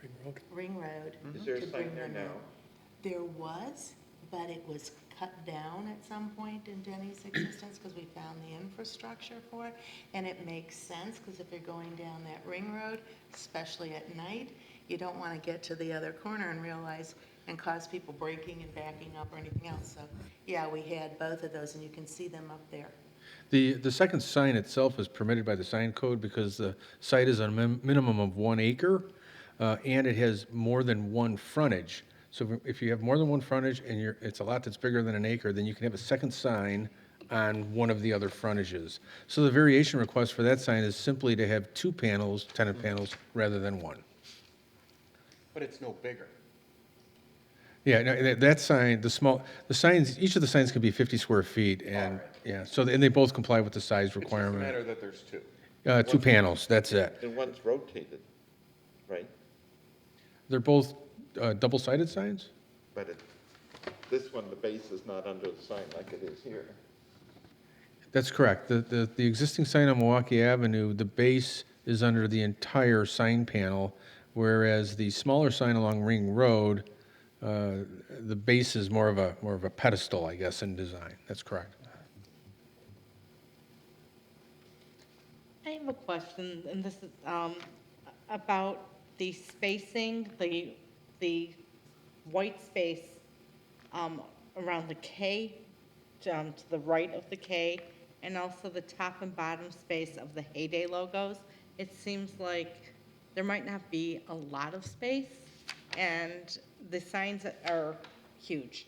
Ring Road. Ring Road. Is there a to sign bring there them now? in. There was, but it was cut down at some point in Denny's existence because we found the infrastructure for it. And it makes sense because if you're going down that ring road, especially at night, you don't want to get to the other corner and realize and cause people braking and backing up or anything else. So, yeah, we had both of those and you can see them up there. The second sign itself is permitted by the sign code because the site is a minimum of 1 acre, and it has more than one frontage. So if you have more than one frontage and it's a lot that's bigger than 1 acre, then you can have a second sign on one of the other frontages. So the variation request for that sign is simply to have 2 panels, tenant panels, rather than 1. But it's no bigger. Yeah, no, that sign, the signs, each of the signs can be 50 square feet, and, yeah, so, and they both comply with the size It's just a requirement. matter that there's 2. 2 panels, that's it. And one's rotated, right? They're both double-sided signs? But this one, the base is not under the sign like it is here. That's correct. The existing sign on Milwaukee Avenue, the base is under the entire sign panel, whereas the smaller sign along Ring Road, the base is more of a pedestal, I guess, in design. That's correct. I have a question, and this is about the spacing, the white space around the K, to the right of the K, and also the top and bottom space of the Heyday logos. It seems like there might not be a lot of space, and the signs are huge,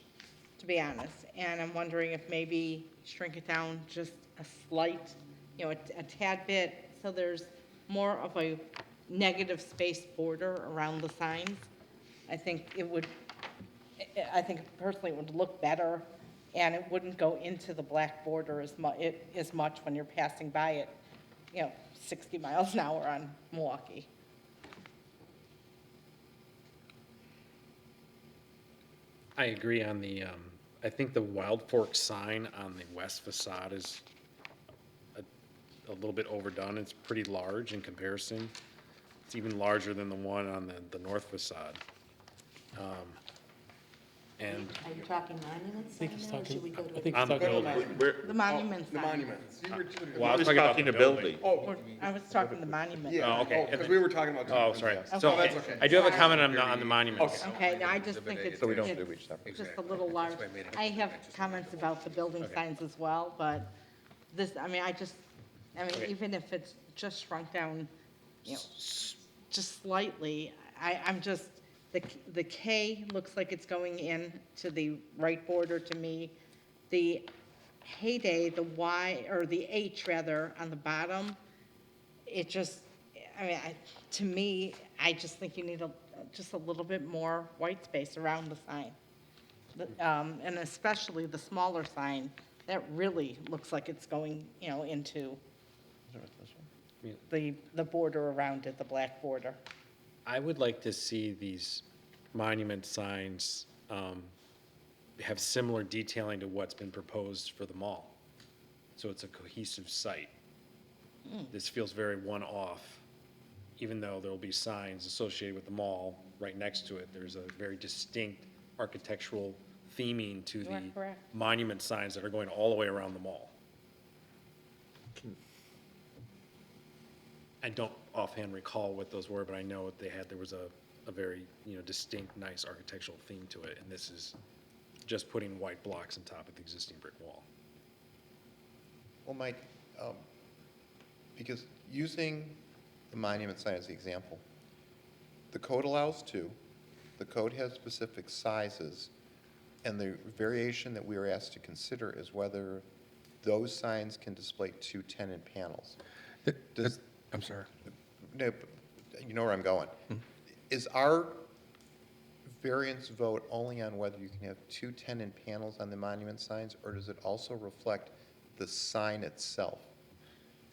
to be honest. And I'm wondering if maybe shrink it down just a slight, a tad bit, so there's more of a negative space border around the signs. I think personally it would look better, and it wouldn't go into the black border as much when you're passing by it, 60 miles an hour on Milwaukee. I agree on I think the Wild Fork sign on the west facade is a little bit overdone. It's pretty large in comparison. It's even larger than the one on the north facade. And Are you talking monument I think sign he's now, or talking, should we go to? I think a he's talking different about one? The monument The sign. monuments. You were Well, I was Who's talking about the building. Oh, I was talking the monument. yeah. Oh, okay. Because we were talking about. Oh, sorry. Okay. So that's okay. I do have a comment on the monuments. Okay, no, I just think it's So we don't do each separate. just a little large. I have comments about the building signs as well, but this, even if it's just shrunk down, just slightly, I'm just, the K looks like it's going in to the right border to me. The Heyday, the Y, or the H rather, on the bottom, it just, to me, I just think you need just a little bit more white space around the sign. And especially the smaller sign That really looks like it's going, into the border around it, the black border. I would like to see these monument signs have similar detailing to what's been proposed for the mall. So it's a cohesive site. This feels very one-off, even though there'll be signs associated with the mall right next to it. There's a very distinct architectural theming to You are the correct. monument signs that are going all the way around the mall. I don't offhand recall what those were, but I know there was a very, distinct, nice architectural theme to it, and this is just putting white blocks on top of the existing brick wall. Well, Mike, because using the monument sign as the example, the code allows two, the code has specific sizes, and the variation that we are asked to consider is whether those signs can display 2 tenant panels. Does, I'm sorry. no, you know where I'm going. Is our variance vote only on whether you can have 2 tenant panels on the monument signs, or does it also reflect the sign itself?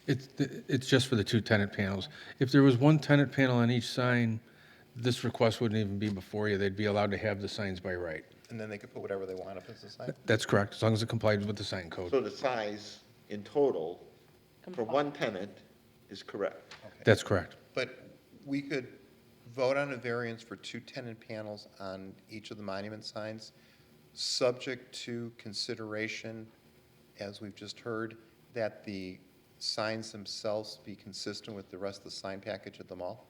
It's just for the 2 tenant panels. If there was 1 tenant panel on each sign, this request wouldn't even be before you. They'd be allowed to have the signs by right. And then they could put whatever they want up as a sign? That's correct, as long as it complies with the sign So code. the size in total for one tenant is correct. That's correct. But we could vote on a variance for 2 tenant panels on each of the monument signs, subject to consideration, as we've just heard, that the signs themselves be consistent with the rest of the sign package at the mall?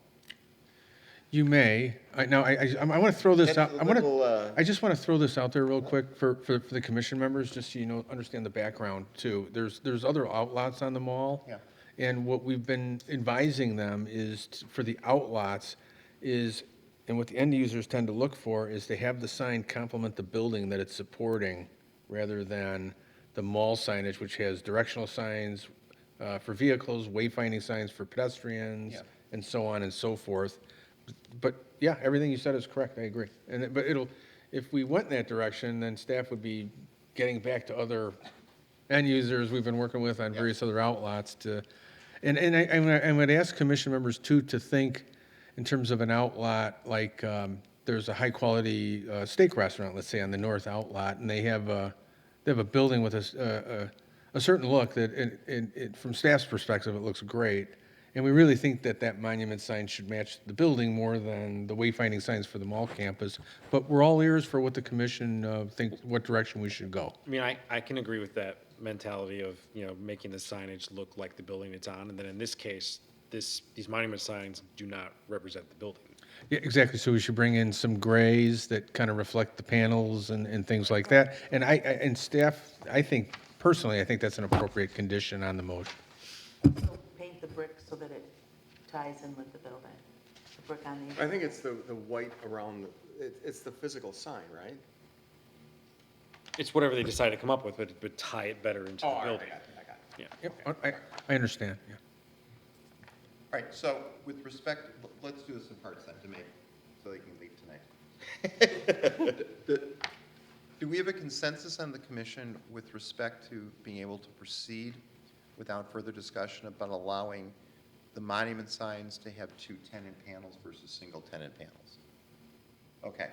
You may. I want to throw this That's out. a little, I just want to throw this out there real quick for the commission members, just so you understand the background too. There's other outlots on the mall. Yeah. And what we've been advising them is, for the outlots, and what the end users tend to look for, is to have the sign complement the building that it's supporting, rather than the mall signage, which has directional signs for vehicles, wayfinding signs for pedestrians, Yeah. and so on and so forth. But, yeah, everything you said is correct, I agree. But if we went in that direction, then staff would be getting back to other end users we've been working with on various other outlots to, and I would ask commission members too to think in terms of an outlot, like, there's a high-quality steak restaurant, let's say, on the north outlot, and they have a building with a certain look that, from staff's perspective, it looks great. And we really think that monument sign should match the building more than the wayfinding signs for the mall campus. But we're all ears for what the commission thinks, what direction we should go. I mean, I can agree with that mentality of, making the signage look like the building it's on, and then in this case, these monument signs do not represent the building. Yeah, exactly. So we should bring in some grays that kind of reflect the panels and things like that. And staff, personally, I think that's an appropriate condition on the motion. So paint the brick so that it ties in with the building, the brick on the. I think it's the white around, it's the physical sign, right? It's whatever they decide to come up with, but tie it better into the Oh, all right, building. I got it. Yeah. Yep, I understand, yeah. All right, so with respect, let's do this in parts then, to make, so they can leave tonight. Do we have a consensus on the commission with respect to being able to proceed without further discussion about allowing the monument signs to have 2 tenant panels versus single tenant panels? Okay.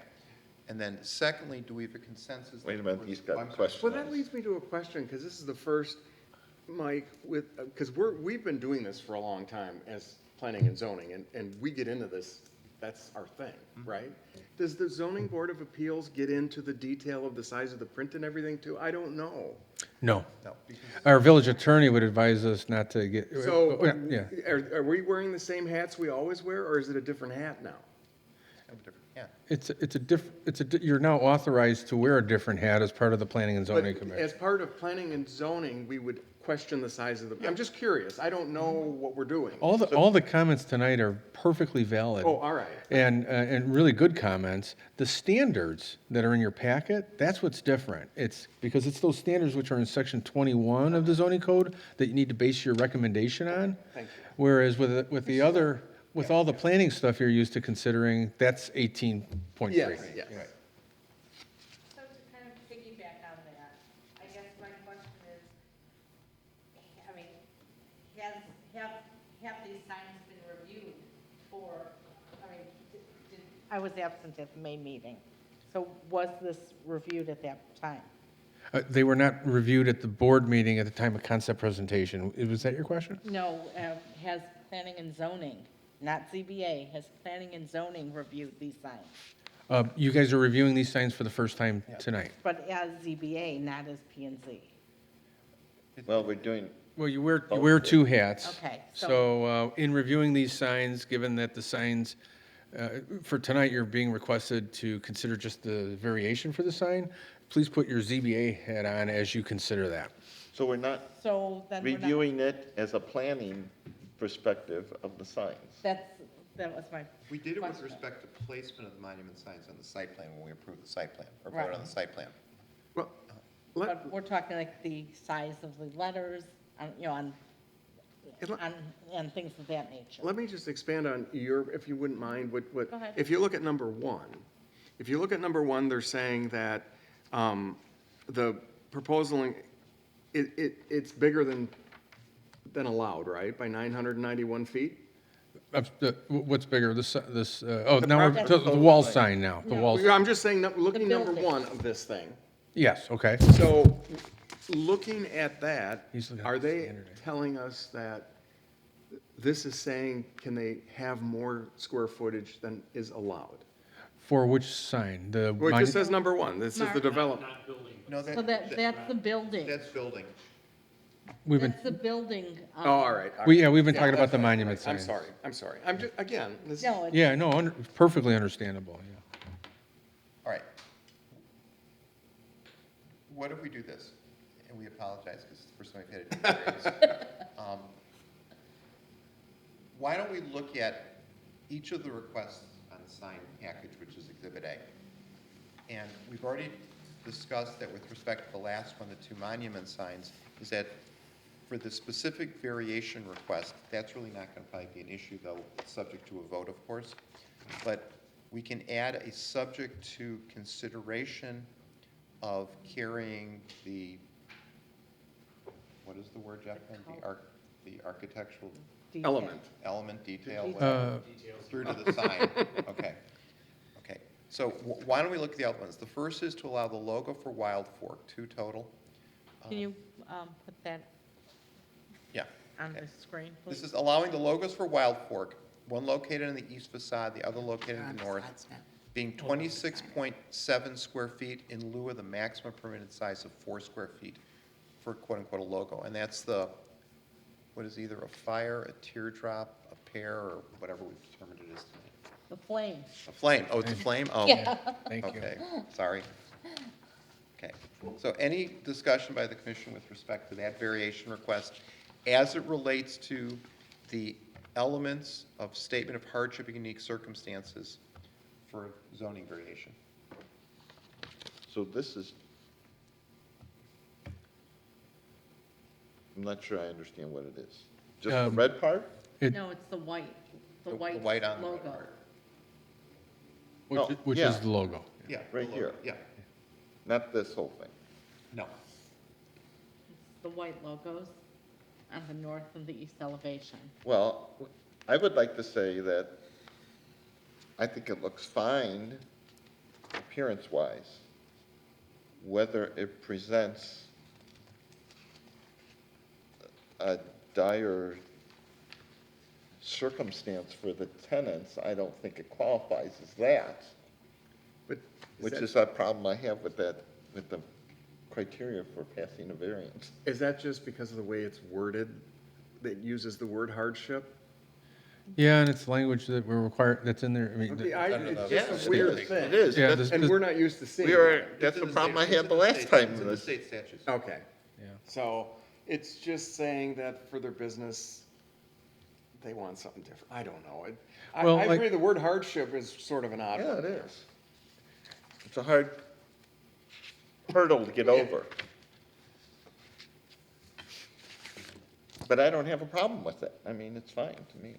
And then secondly, do we have a consensus? Wait a minute, he's got I'm a sorry. question. Well, that leads me to a question, because this is the first, Mike, because we've been doing this for a long time as planning and zoning, and we get into this, that's our thing, right? Does the zoning board of appeals get into the detail of the size of the print and everything too? I don't know. No. No, because Our village attorney would advise us not to get. So, Yeah. are we wearing the same hats we always wear, or is it a different hat now? yeah. You're now authorized to wear a different hat as part of the planning and zoning But commission. as part of planning and zoning, we would question the size of the, I'm just curious, I don't know what we're doing. All the comments tonight are perfectly valid. Oh, all right. And really good comments. The standards that are in your packet, that's what's different. It's because it's those standards which are in section 21 of the zoning code that you need to base your recommendation on. Thank you. Whereas with the other, with all the planning stuff you're used to considering, that's 18.3. Yes, yes. So to kind of piggyback on that, I guess my question have these signs been reviewed for, I was absent at the May meeting, so was this reviewed at that time? They were not reviewed at the board meeting at the time of concept presentation. Was that your question? No, has planning and zoning, not ZBA, has planning and zoning reviewed these signs? You guys are reviewing these signs for the first time tonight. But as ZBA, not as P and Z. Well, we're doing, Well, you wear two hats. Okay, So in reviewing these signs, given that the signs, for tonight, you're being requested to consider just the variation for the sign, please put your ZBA hat on as you consider that. so we're not So then we're not, reviewing it as a planning perspective of the signs. that was my We did it with question. respect to placement of the monument signs on the site plan when we approved the site plan, or Right. voted on the site plan. Well, But we're talking like the size of the letters, and things of that nature. let me just expand on your, if you wouldn't mind, Go ahead. if you look at number one, they're saying that the proposal, it's bigger than allowed, right, by 991 feet? What's bigger, now we're, property. the wall sign now, the No. wall, I'm just saying, looking number building. one of this thing. yes, okay. So, looking at that, He's looking at are the they standard. telling us that this is saying, can they have more square footage than is allowed? For which sign? The Well, it just monu- says number one, this is the Mark. development. No, So that's the building. That's building. We've been, That's the building. Oh, all right. all we've right. been talking Yeah, about the that's right, monument right. signs. I'm sorry. I'm just, again, this. No, it's, Yeah, no, perfectly understandable, yeah. All right. What if we do this? And we apologize because it's the first time we've had to do this. Why don't we look at each of the requests on the sign package, which is Exhibit A? And we've already discussed that with respect to the last one, the two monument signs, is that for the specific variation request, that's really not going to probably be an issue, though, it's subject to a vote, of course. But we can add a subject to consideration of carrying the, what is the word, Jeff? The architectural detail. Element. detail, whatever, through to the sign. Okay. Okay. So why don't we look at the outlines? The first is to allow the logo for Wild Fork, 2 total. Can you put that Yeah. on Okay. the screen, This please? is allowing the logos for Wild Fork, one located in the east facade, the other located in the north, being 26.7 square feet in lieu of the maximum permitted size of 4 square feet for quote-unquote a logo. And that's the, what is either a fire, a teardrop, a pear, or whatever we've determined it is tonight. The flame. A flame. Oh, it's a flame? Oh. Thank you. Okay, sorry. Okay, so any discussion by the commission with respect to that variation request as it relates to the elements of statement of hardship and unique circumstances for zoning variation? So this is, I'm not sure I understand what it is. Just the red part? No, it's the white, the The white white on the red logo. part. Oh, Which yeah. is the logo. Yeah. Right the logo, here. Yeah, Not this whole thing? no. The white logos on the north and the east elevation. Well, I would like to say that I think it looks fine appearance-wise. Whether it presents a dire circumstance for the tenants, I don't think it qualifies as that, But which is a problem I have with that, with the criteria for passing a variance. Is that just because of the way it's worded, that uses the word hardship? Yeah, and it's language that we're required, that's in there, I mean, It's Yes, just a it weird is. thing. It is. Yeah, That's- And we're not used to seeing We are, that. that's It's the in problem I state- had the it's in last state- time. It's in the was- state statutes. Okay. yeah. So it's just saying that for their business, they want something different. I don't know. Well, I like- agree the word hardship is sort of an odd Yeah, one. it is. It's a hard hurdle to get over. But I don't have a problem with it. I mean, it's fine to me.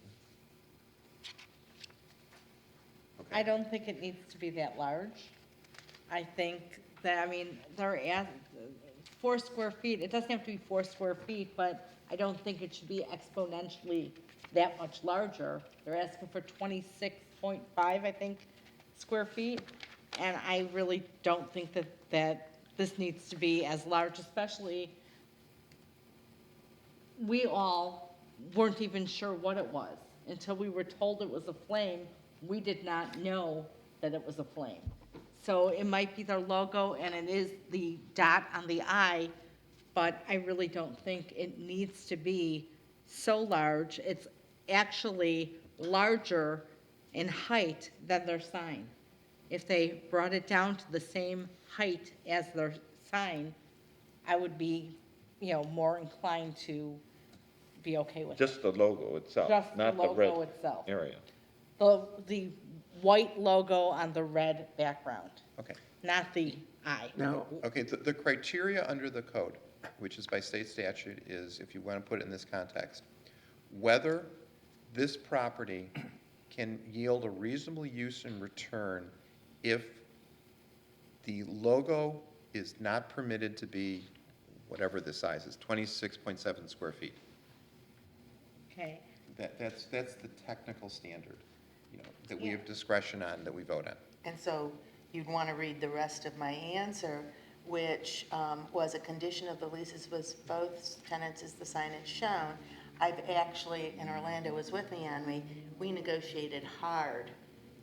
I don't think it needs to be that large. I think that, they're at 4 square feet, it doesn't have to be 4 square feet, but I don't think it should be exponentially that much larger. They're asking for 26.5, I think, square feet. And I really don't think that this needs to be as large, especially, we all weren't even sure what it was. Until we were told it was a flame, we did not know that it was a flame. So it might be their logo and it is the dot on the I, but I really don't think it needs to be so large. It's actually larger in height than their sign. If they brought it down to the same height as their sign, I would be, more inclined to be okay with it. Just the logo itself, Just the not the red logo itself. area. The white logo on the red background, Okay. not the I. Now, Okay, the criteria under the code, which is by state statute, is, if you want to put it in this context, whether this property can yield a reasonable use in return if the logo is not permitted to be whatever the size is, 26.7 square feet. Okay, That's the technical standard, that we have discretion on, that we vote on. And so you'd want to read the rest of my answer, which was a condition of the leases was both tenants is the signage shown. I've actually, and Orlando was with me on we negotiated hard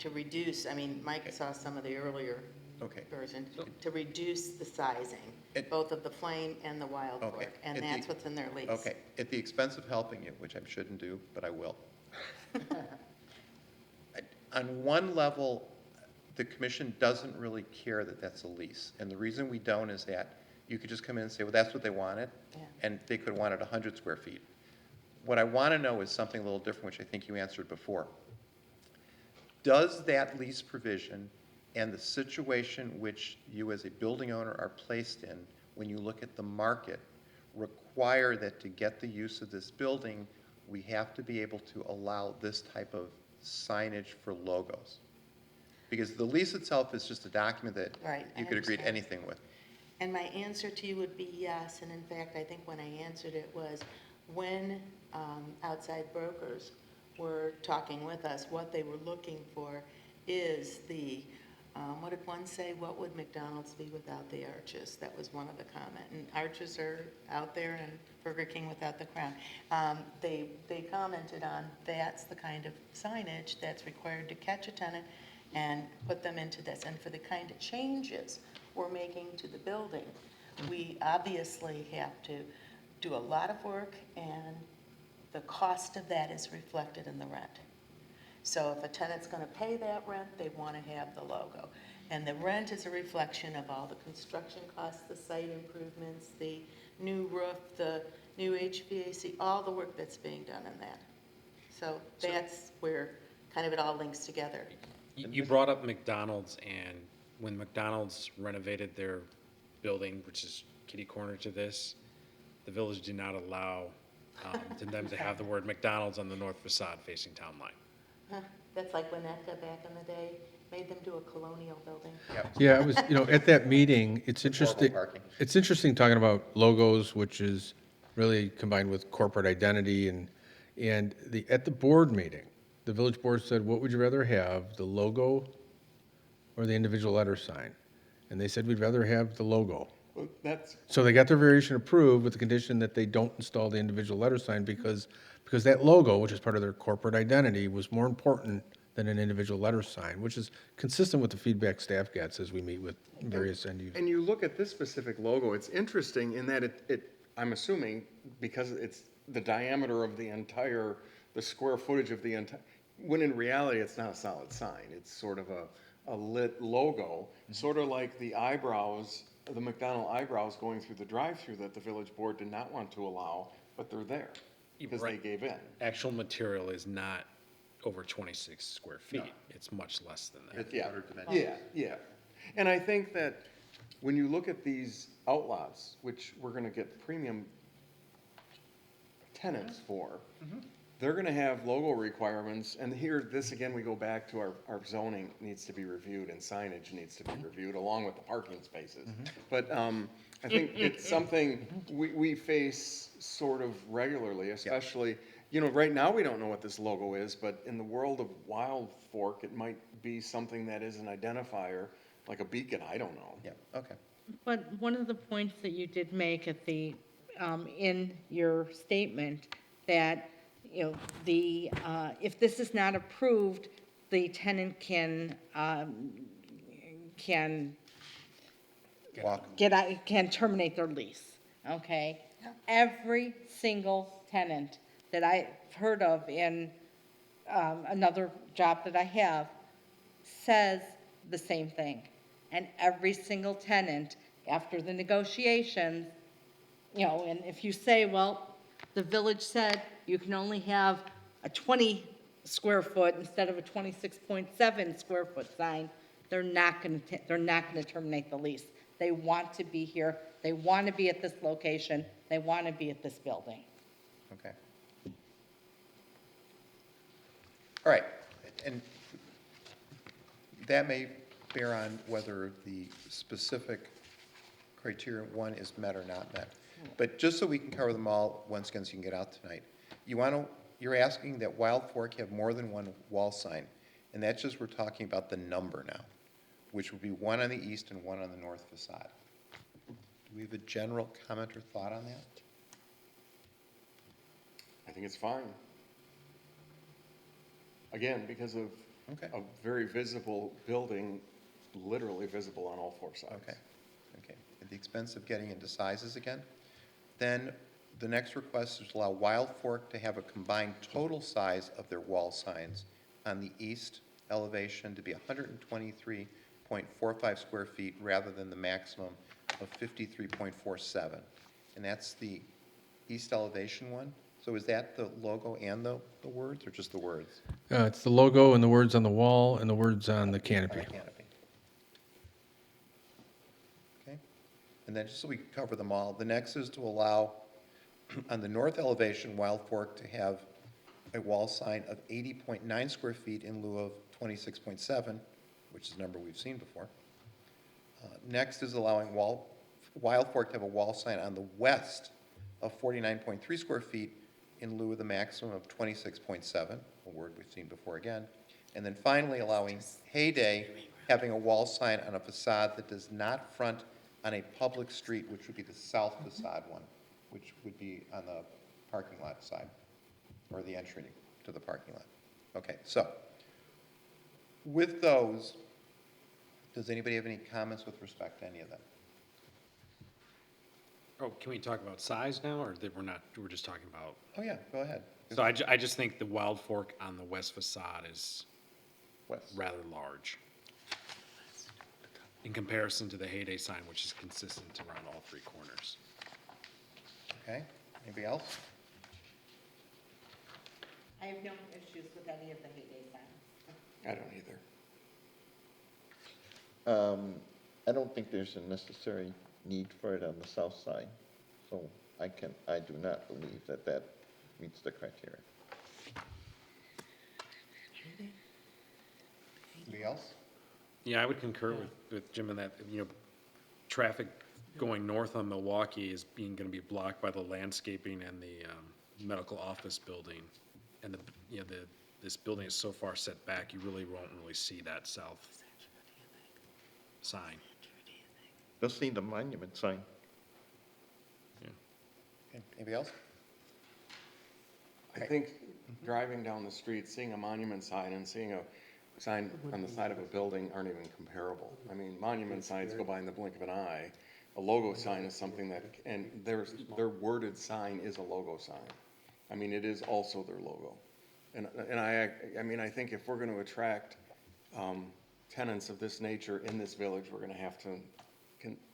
to reduce, Mike saw some of the earlier Okay. version, to reduce the sizing, both of the flame and the wild Okay. fork, and At the- that's what's in their lease. Okay, at the expense of helping you, which I shouldn't do, but I will. On one level, the commission doesn't really care that that's a lease. And the reason we don't is that you could just come in and say, well, that's what they wanted, Yeah. and they could want it 100 square feet. What I want to know is something a little different, which I think you answered before. Does that lease provision and the situation which you as a building owner are placed in, when you look at the market, require that to get the use of this building, we have to be able to allow this type of signage for logos? Because the lease itself is just a document that Right, I you could agree to understand. anything with. And my answer to you would be yes, and in fact, I think when I answered it was, when outside brokers were talking with us, what they were looking for is the, what did one say, what would McDonald's be without the arches? That was one of the comment, and arches are out there, and Burger King without the crown. They commented on, that's the kind of signage that's required to catch a tenant and put them into this, and for the kind of changes we're making to the building, we obviously have to do a lot of work, and the cost of that is reflected in the rent. So if a tenant's going to pay that rent, they want to have the logo. And the rent is a reflection of all the construction costs, the site improvements, the new roof, the new HVAC, all the work that's being done in that. So that's where kind of it all links together. You brought up McDonald's, and when McDonald's renovated their building, which is kitty corner to this, the village did not allow them to have the word McDonald's on the north facade facing town line. Huh, that's like Winnetka back in the day, made them do a colonial building. Yeah, I was, at that meeting, it's Horrible interesting, parking. it's interesting talking about logos, which is really combined with corporate identity, and at the board meeting, the village board said, what would you rather have, the logo or the individual letter sign? And they said, we'd rather have the logo. well, that's, So they got their variation approved with the condition that they don't install the individual letter sign because that logo, which is part of their corporate identity, was more important than an individual letter sign, which is consistent with the feedback staff gets as we meet with various end users. and you look at this specific logo, it's interesting in that I'm assuming, because it's the diameter of the square footage of the entire, when in reality, it's not a solid sign. It's sort of a lit logo, sort of like the eyebrows, the McDonald eyebrows going through the drive-through that the village board did not want to allow, but they're there because they Right. gave in. Actual material is not over 26 square feet. It's much less than that. It's Yeah, outer dimension. yeah. And I think that when you look at these outlaws, which we're gonna get premium tenants for, they're gonna have logo requirements, and here, this again, we go back to our zoning needs to be reviewed and signage needs to be reviewed along with the parking spaces. But, I think it's something we face sort of regularly, especially, you know, right now, we don't know what this logo is, but in the world of Wild Fork, it might be something that is an identifier, like a beacon, I don't know. Yeah, okay. But one of the points that you did make at the, in your statement, that, you know, if this is not approved, the tenant can Walk. can terminate their lease, okay? Every single tenant that I've heard of in another job that I have says the same thing. And every single tenant, after the negotiations, you know, and if you say, well, the village said you can only have a 20 square foot instead of a 26.7 square foot sign, they're not going to terminate the lease. They want to be here, they want to be at this location, they want to be at this building. Okay. All right, and that may bear on whether the specific criteria one is met or not met. But just so we can cover them all, once again, so you can get out tonight, you're asking that Wild Fork have more than one wall sign, and that's just, we're talking about the number now, which would be one on the east and one on the north facade. Do we have a general comment or thought on that? I think it's fine. Again, because of Okay. a very visible building, literally visible on all 4 sides. Okay, okay. At the expense of getting into sizes again, then the next request is to allow Wild Fork to have a combined total size of their wall signs on the east elevation to be 123.45 square feet rather than the maximum of 53.47. And that's the east elevation one? So is that the logo and the words, or just the words? It's the logo and the words on the wall and the words on the canopy. Canopy. Okay, and then just so we can cover them all, the next is to allow on the north elevation, Wild Fork to have a wall sign of 80.9 square feet in lieu of 26.7, which is a number we've seen before. Next is allowing Wild Fork to have a wall sign on the west of 49.3 square feet in lieu of the maximum of 26.7, a word we've seen before again. And then finally allowing Heyday having a wall sign on a facade that does not front on a public street, which would be the south facade one, which would be on the parking lot side, or the entry to the parking lot. Okay, so with those, does anybody have any comments with respect to any of them? Oh, can we talk about size now, or that we're just talking about? Oh, yeah, go ahead. So I just think the Wild Fork on the west facade is Wes. rather large in comparison to the Heyday sign, which is consistent around all 3 corners. Okay, anybody else? I have no issues with any of the Heyday signs. I don't either. I don't think there's a necessary need for it on the south side, so I do not believe that meets the criteria. Anybody else? Yeah, I would concur with Jim in that, traffic going north on Milwaukee is going to be blocked by the landscaping and the medical office building. And this building is so far set back, you really won't see that south sign. They'll see the monument sign. Okay, anybody else? I think driving down the street, seeing a monument sign and seeing a sign on the side of a building aren't even comparable. I mean, monument signs go by in the blink of an eye. A logo sign is something that, and their worded sign is a logo sign. I mean, it is also their logo. And I think if we're going to attract tenants of this nature in this village, we're going to have to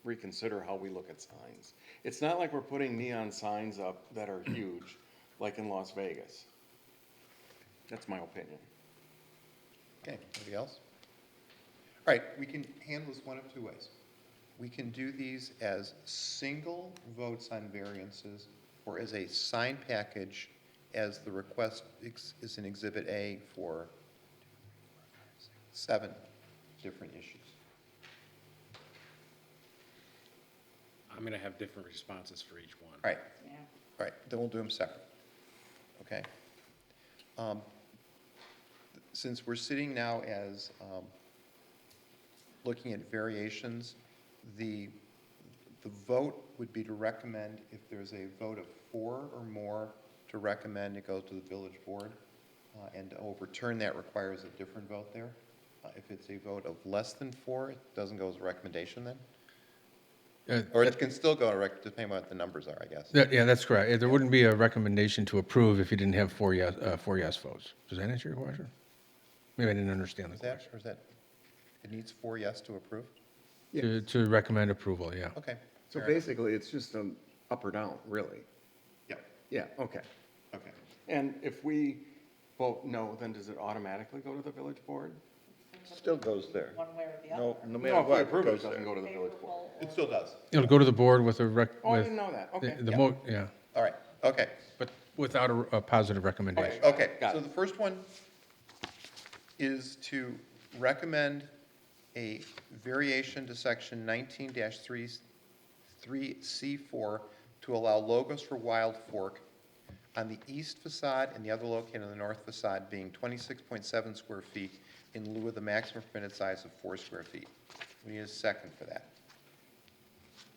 reconsider how we look at signs. It's not like we're putting neon signs up that are huge, like in Las Vegas. That's my opinion. Okay, anybody else? All right, we can handle this one of 2 ways. We can do these as single votes on variances or as a sign package as the request is in Exhibit A for 7 different issues. I'm going to have different responses for each one. All right, all right, then we'll do them separate, okay? Since we're sitting now as looking at variations, the vote would be to recommend, if there's a vote of 4 or more, to recommend it goes to the village board, and to overturn that requires a different vote there. If it's a vote of less than 4, it doesn't go as a recommendation then? Or it can still go, depending on what the numbers are, I guess. Yeah, that's correct. There wouldn't be a recommendation to approve if you didn't have 4 yes votes. Does that answer your question? Maybe I didn't understand the Is that, question. or is that, it needs 4 yes to approve? To recommend approval, yeah. Okay. So fair enough. basically, it's just an up or down, really. Yeah, Yeah, okay. okay. And if we vote no, then does it automatically go to the village board? Still goes there. One way or the other. No, no No, matter if we what, it approve it, it goes doesn't there. go to the village board. It still does. It'll go to the board with a Oh, I didn't know that, okay. yeah, All right, okay. but without a positive recommendation. Okay, Got so it. the first one is to recommend a variation to section 19-3C4 to allow logos for Wild Fork on the east facade and the other located on the north facade being 26.7 square feet in lieu of the maximum permitted size of 4 square feet. We need a second for that.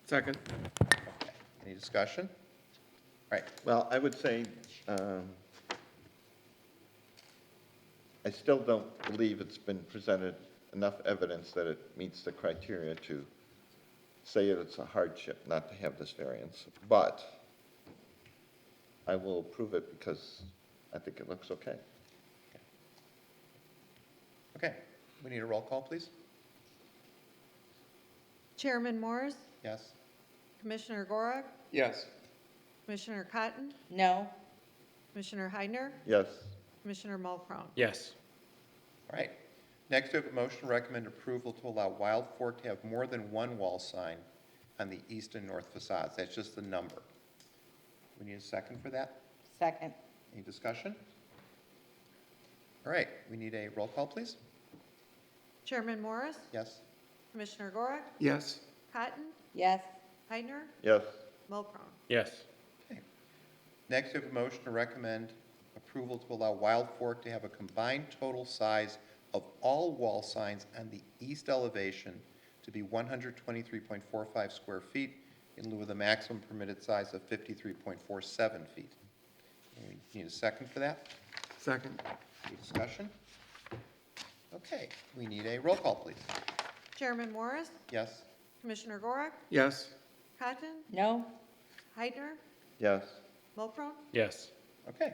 Second. Okay. Any discussion? All right, Well, I would say, I still don't believe it's been presented enough evidence that it meets the criteria to say that it's a hardship not to have this variance. But I will approve it because I think it looks okay. okay. We need a roll call, please? Chairman Morris, Yes? Commissioner Gorak, Yes. Commissioner Cotton, No, Commissioner Heidner, Yes, Commissioner Mulchrone. Yes. All right. Next, we have a motion to recommend approval to allow Wild Fork to have more than one wall sign on the east and north facades. That's just the number. We need a second for that? second. Any discussion? All right, we need a roll call, please. Chairman Morris, Yes? Commissioner Gorak, Yes. Cotton, Yes, Heidner, yes, Mulchrone. Yes. Okay. Next, we have a motion to recommend approval to allow Wild Fork to have a combined total size of all wall signs on the east elevation to be 123.45 square feet in lieu of the maximum permitted size of 53.47 feet. And we need a second for that? Second. Any discussion? Okay, we need a roll call, please. Chairman Morris, Yes? Commissioner Gorak, Yes. Cotton, no, Heidner, yes, Mulchrone. Yes. Okay.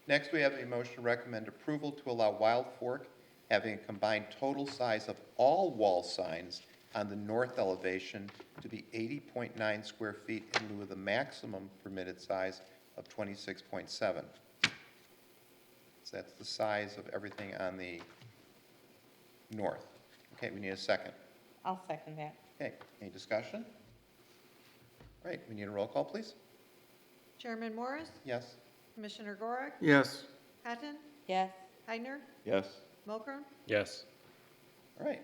Next, we have a motion to recommend approval to allow Wild Fork having a combined total size of all wall signs on the north elevation to be 80.9 square feet in lieu of the maximum permitted size of 26.7. So that's the size of everything on the north. Okay, we need a second. I'll second that. Okay, any discussion? All right, we need a roll call, please. Chairman Morris, Yes? Commissioner Gorak, Yes. Cotton, Yes, Heidner, yes, Mulchrone. Yes. All right.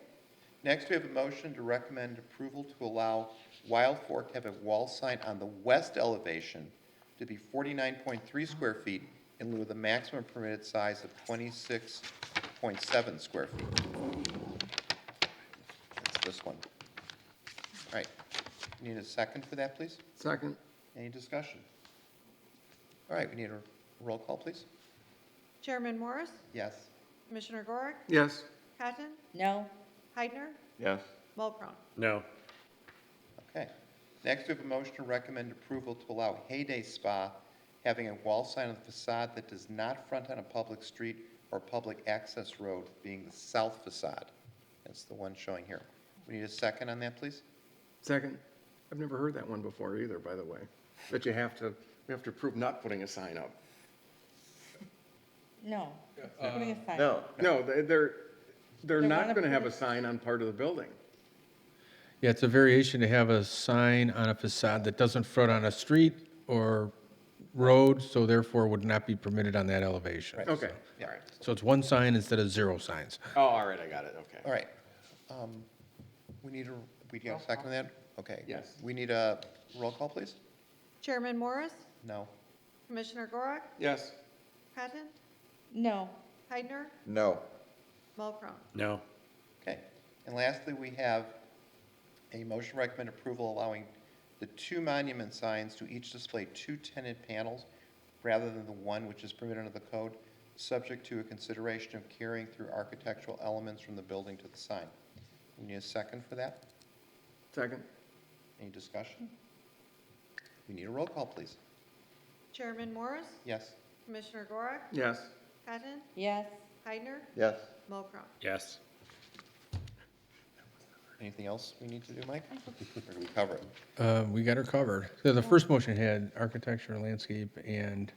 Next, we have a motion to recommend approval to allow Wild Fork to have a wall sign on the west elevation to be 49.3 square feet in lieu of the maximum permitted size of 26.7 square feet. That's this one. All right. Need a second for that, please? Second. Any discussion? All right, we need a roll call, please. Chairman Morris, Yes. Commissioner Gorak, Yes. Cotton, no, Heidner, yes, Mulchrone. No. Okay. Next, we have a motion to recommend approval to allow Heyday Spa having a wall sign on the facade that does not front on a public street or public access road, being the south facade. That's the one showing here. We need a second on that, please? Second. I've never heard that one before either, by the way. That we have to approve not putting a sign up. no. Putting a sign. no, No, they're They not wanna going to put have it- a sign on part of the building. Yeah, it's a variation to have a sign on a facade that doesn't front on a street or road, so therefore would not be permitted on that elevation. Okay, Yeah. all right. So it's one sign instead of 0 signs. Oh, all right, I got it, okay. All right. We got a second on that? Okay. Yes. We need a roll call, please? Chairman Morris, No. Commissioner Gorak, Yes, Patton, No. Heidner, No. Mulcrum. No. Okay. And lastly, we have a motion recommend approval allowing the 2 monument signs to each display 2 tinted panels rather than the one which is permitted under the code, subject to a consideration of carrying through architectural elements from the building to the sign. We need a second for that? second. Any discussion? We need a roll call, please. Chairman Morris, Yes? Commissioner Gorak, Yes, Patton, Yes. Heidner, Yes. Mulcrum. Yes. Anything else we need to do, Mike? Or do we cover it? We got her covered. So the first motion had architecture, landscape, and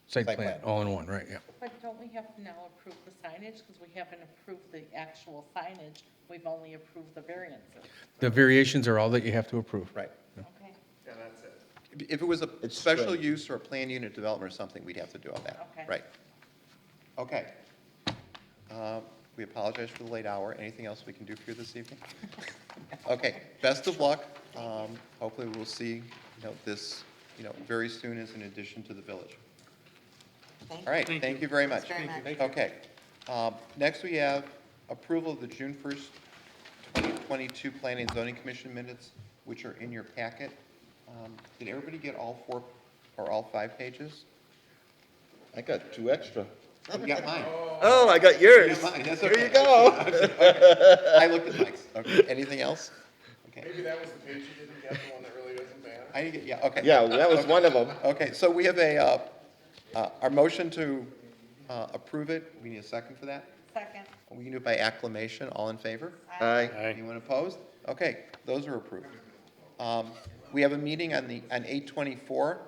site Site plan, plan. all in one, right, yeah. But don't we have to now approve the signage? Because we haven't approved the actual signage. We've only approved the variances. The variations are all that you have to approve. Right. Okay. If it was a It's special strange. use or a planned unit development or something, we'd have to do all that. Okay. Right. Okay. We apologize for the late hour. Anything else we can do for you this evening? Okay, best of luck. Hopefully we'll see, this, very soon as an addition to the village. Thank All right, thank you very much. Thanks very much. Okay. Next, we have approval of the June 1st, 2022 Planning and Zoning Commission minutes, which are in your packet. Did everybody get all 4 or all 5 pages? I got 2 extra. Oh, you got mine. Oh, I got yours. Yeah, mine, that's Here okay. you go. I looked at Mike's. Okay, anything else? Okay. maybe that was the page you didn't get, the one that really doesn't matter. I didn't get, yeah, okay. Yeah, that was one of them. Okay, so we have our motion to approve it. We need a second for that. Second. We can do it by acclamation. All in favor? Aye. Aye. Anyone opposed? Okay, those are approved. We have a meeting on 8/24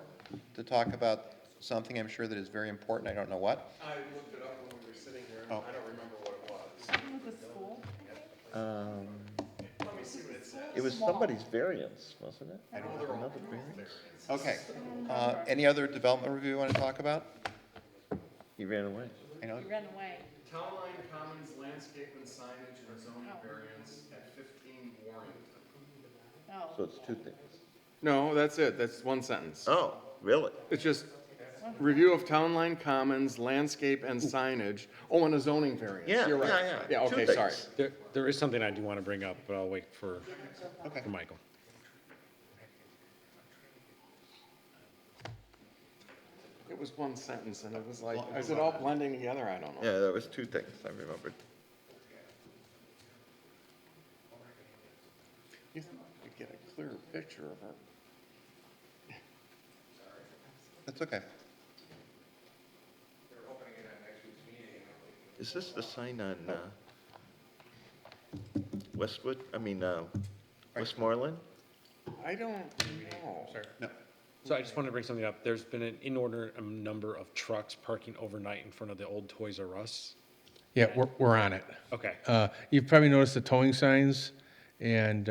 to talk about something I'm sure that is very important. I don't know what. I looked it up when we were sitting here, and Oh. I don't remember what it was. The school? It was somebody's variance, wasn't it? I don't know. Another variance? Okay. Any other development review you want to talk about? He ran away. I know. You ran away. Town Line Commons landscape and signage and zoning variance at 15 Warren. So Oh, it's 2 things. No, that's it, that's one sentence. Oh, really? It's just review of Town Line Commons landscape and signage, and a zoning variance. Yeah, You're right. yeah. Yeah, Two okay, things. sorry. There is something I do want to bring up, but I'll wait for Okay. Michael. It was one sentence, and it was like, is it all blending together? I don't know. Yeah, there was 2 things, I remembered. You think we could get a clearer picture of it? That's okay. Is this the sign on Westmoreland? I don't know. No. So I just wanted to bring something up. There's been an inordinate number of trucks parking overnight in front of the old Toys R Us. Yeah, we're on it. Okay. You've probably noticed the towing signs, and,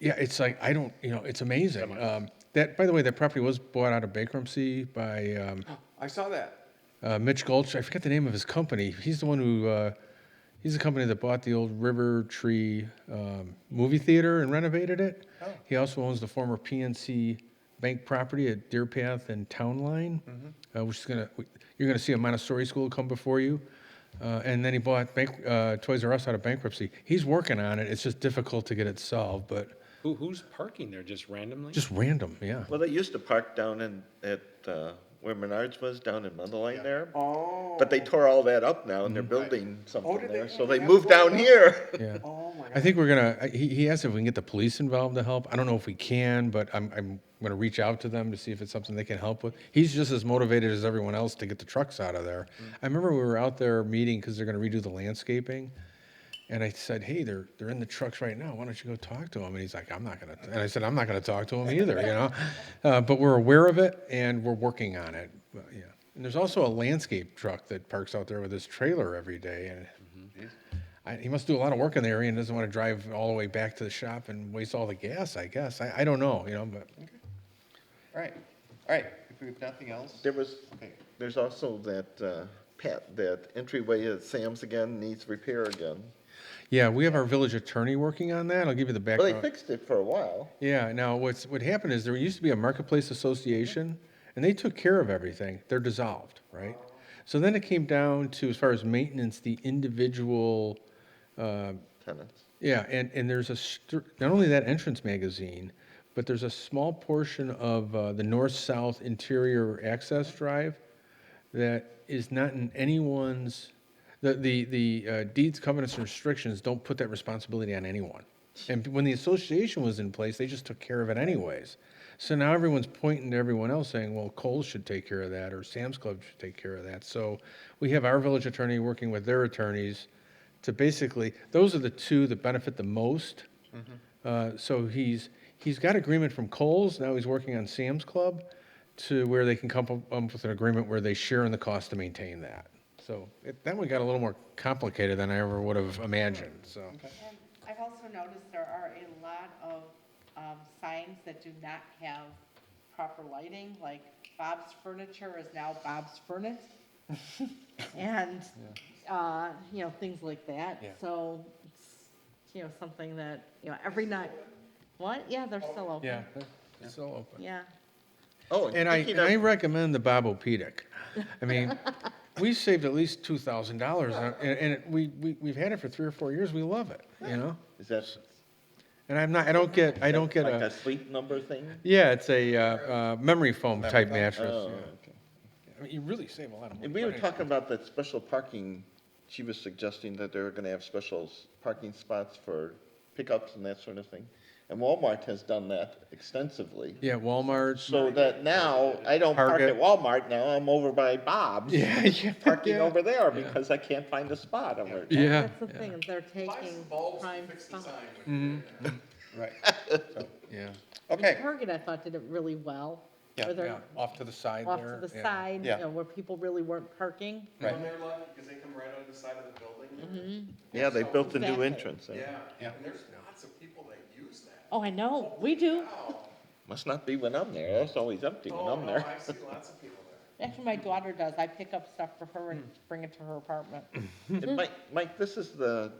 it's like, it's amazing. That, by the way, that property was bought out of bankruptcy by I saw that. Mitch Gulch. I forget the name of his company. He's the one who, he's the company that bought the old River Tree movie theater and renovated it. Oh. He also owns the former PNC Bank property at Deer Path and Town Line, which is you're gonna see a Montessori school come before you. And then he bought Toys R Us out of bankruptcy. He's working on it. It's just difficult to get it solved, but Who's parking there just randomly? just random, yeah. Well, they used to park down at where Menards was, down in Mundelein there. Oh. But they tore all that up now, and they're building something did there, they? so they That's moved what it down was? here. Yeah. Oh, my I God. think we're gonna, he asked if we can get the police involved to help. I don't know if we can, but I'm gonna reach out to them to see if it's something they can help with. He's just as motivated as everyone else to get the trucks out of there. I remember we were out there meeting, because they're gonna redo the landscaping. And I said, hey, they're in the trucks right now. Why don't you go talk to them? And he's like, I'm not gonna. And I said, I'm not gonna talk to them either, But we're aware of it and we're working on it. But, yeah. And there's also a landscape truck that parks out there with his trailer every day, and he must do a lot of work in the area and doesn't want to drive all the way back to the shop and waste all the gas. I guess I don't know, but All right. All right. if we have nothing else, There was, okay, there's also that, that entryway at Sam's again needs repair again. Yeah, we have our village attorney working on that. I'll give you the Well, they background. fixed it for a while. Yeah, now what happened is there used to be a marketplace association, and they took care of everything. They're dissolved, right? So then it came down to, as far as maintenance, the individual, Tenants. yeah, and there's not only that entrance magazine, but there's a small portion of the north-south interior access drive that is not in anyone's, the deeds, covenants, and restrictions don't put that responsibility on anyone. And when the association was in place, they just took care of it anyways. So now everyone's pointing to everyone else saying, well, Kohl's should take care of that, or Sam's Club should take care of that. So we have our village attorney working with their attorneys to basically, those are the two that benefit the most. So he's got agreement from Kohl's, now he's working on Sam's Club, to where they can come up with an agreement where they share in the cost to maintain that. So that one got a little more complicated than I ever would have imagined, so. And I've also noticed there are a lot of signs that do not have proper lighting, like Bob's Furniture is now Bob's Furnace. And, things like that. Yeah. So, it's, something that, every night. What? Yeah, they're still open. Yeah, it's still open. Yeah. Oh, And I speaking of- recommend the Bob Opedic. I mean, we saved at least $2,000, and we've had it for 3 or 4 years, we love it, Is that And I don't get like a a, sleep number thing? yeah, it's a memory foam type mattress. Oh, yeah. okay. I mean, you really save a lot of money. And we were talking about that special parking, she was suggesting that they were gonna have special parking spots for pickups and that sort of thing. And Walmart has done that extensively. Yeah, Walmart. So that now, I don't park Target. at Walmart now, I'm over by Bob's. Yeah, yeah. Parking yeah. over there because I can't find a spot over there. Yeah. That's the thing, is they're taking prime spots. right, Yeah, okay, Target, I thought, did it really well. Yeah, Where they're yeah, off to the side off there. to the yeah. side, Yeah. where people really weren't parking. right. And they're lucky because they come right on the side of the building. Yeah, they built a new Exactly. entrance there. Yeah, and there's lots of people that use that. Oh, I know, we do. Must not be when I'm there, it's always empty when I'm there. I see lots of people there. Actually, my daughter does. I pick up stuff for her and bring it to her apartment. And Mike, this is the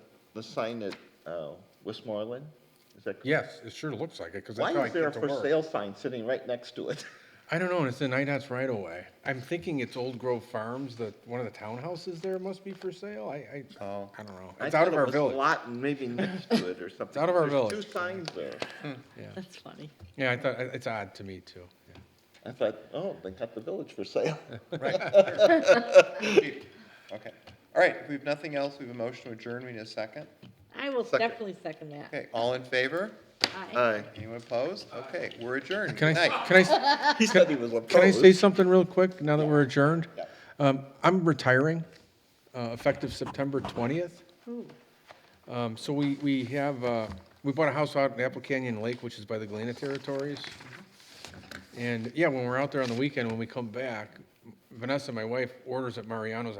sign at Westmoreland? Is that correct? Yes, it sure looks like it, because Why that's how I is there a get to for work. sale sign sitting right next to it? I don't know, and it's in IDOT's right away. I'm thinking it's Old Grove Farms, one of the townhouses there must be for sale. I don't know. I It's out thought of it our was village. lot and maybe next to it or something. out of our There's village. two signs there. That's funny. Yeah, I thought, it's odd to me, too. Yeah. I thought, oh, they got the village for sale. Okay, all right, if we have nothing else, we have a motion to adjourn, we need a second. I will Second. definitely second that. Okay, all in favor? Aye. Aye. Anyone opposed? Okay, we're adjourned. Can Good I, night. can I, He said he was opposed. can I say something real quick, now that we're adjourned? Yeah. I'm retiring, effective September 20th. Ooh. So we have, we bought a house out in Apple Canyon Lake, which is by the Galena Territories. And, yeah, when we're out there on the weekend, when we come back, Vanessa, my wife, orders at Mariano's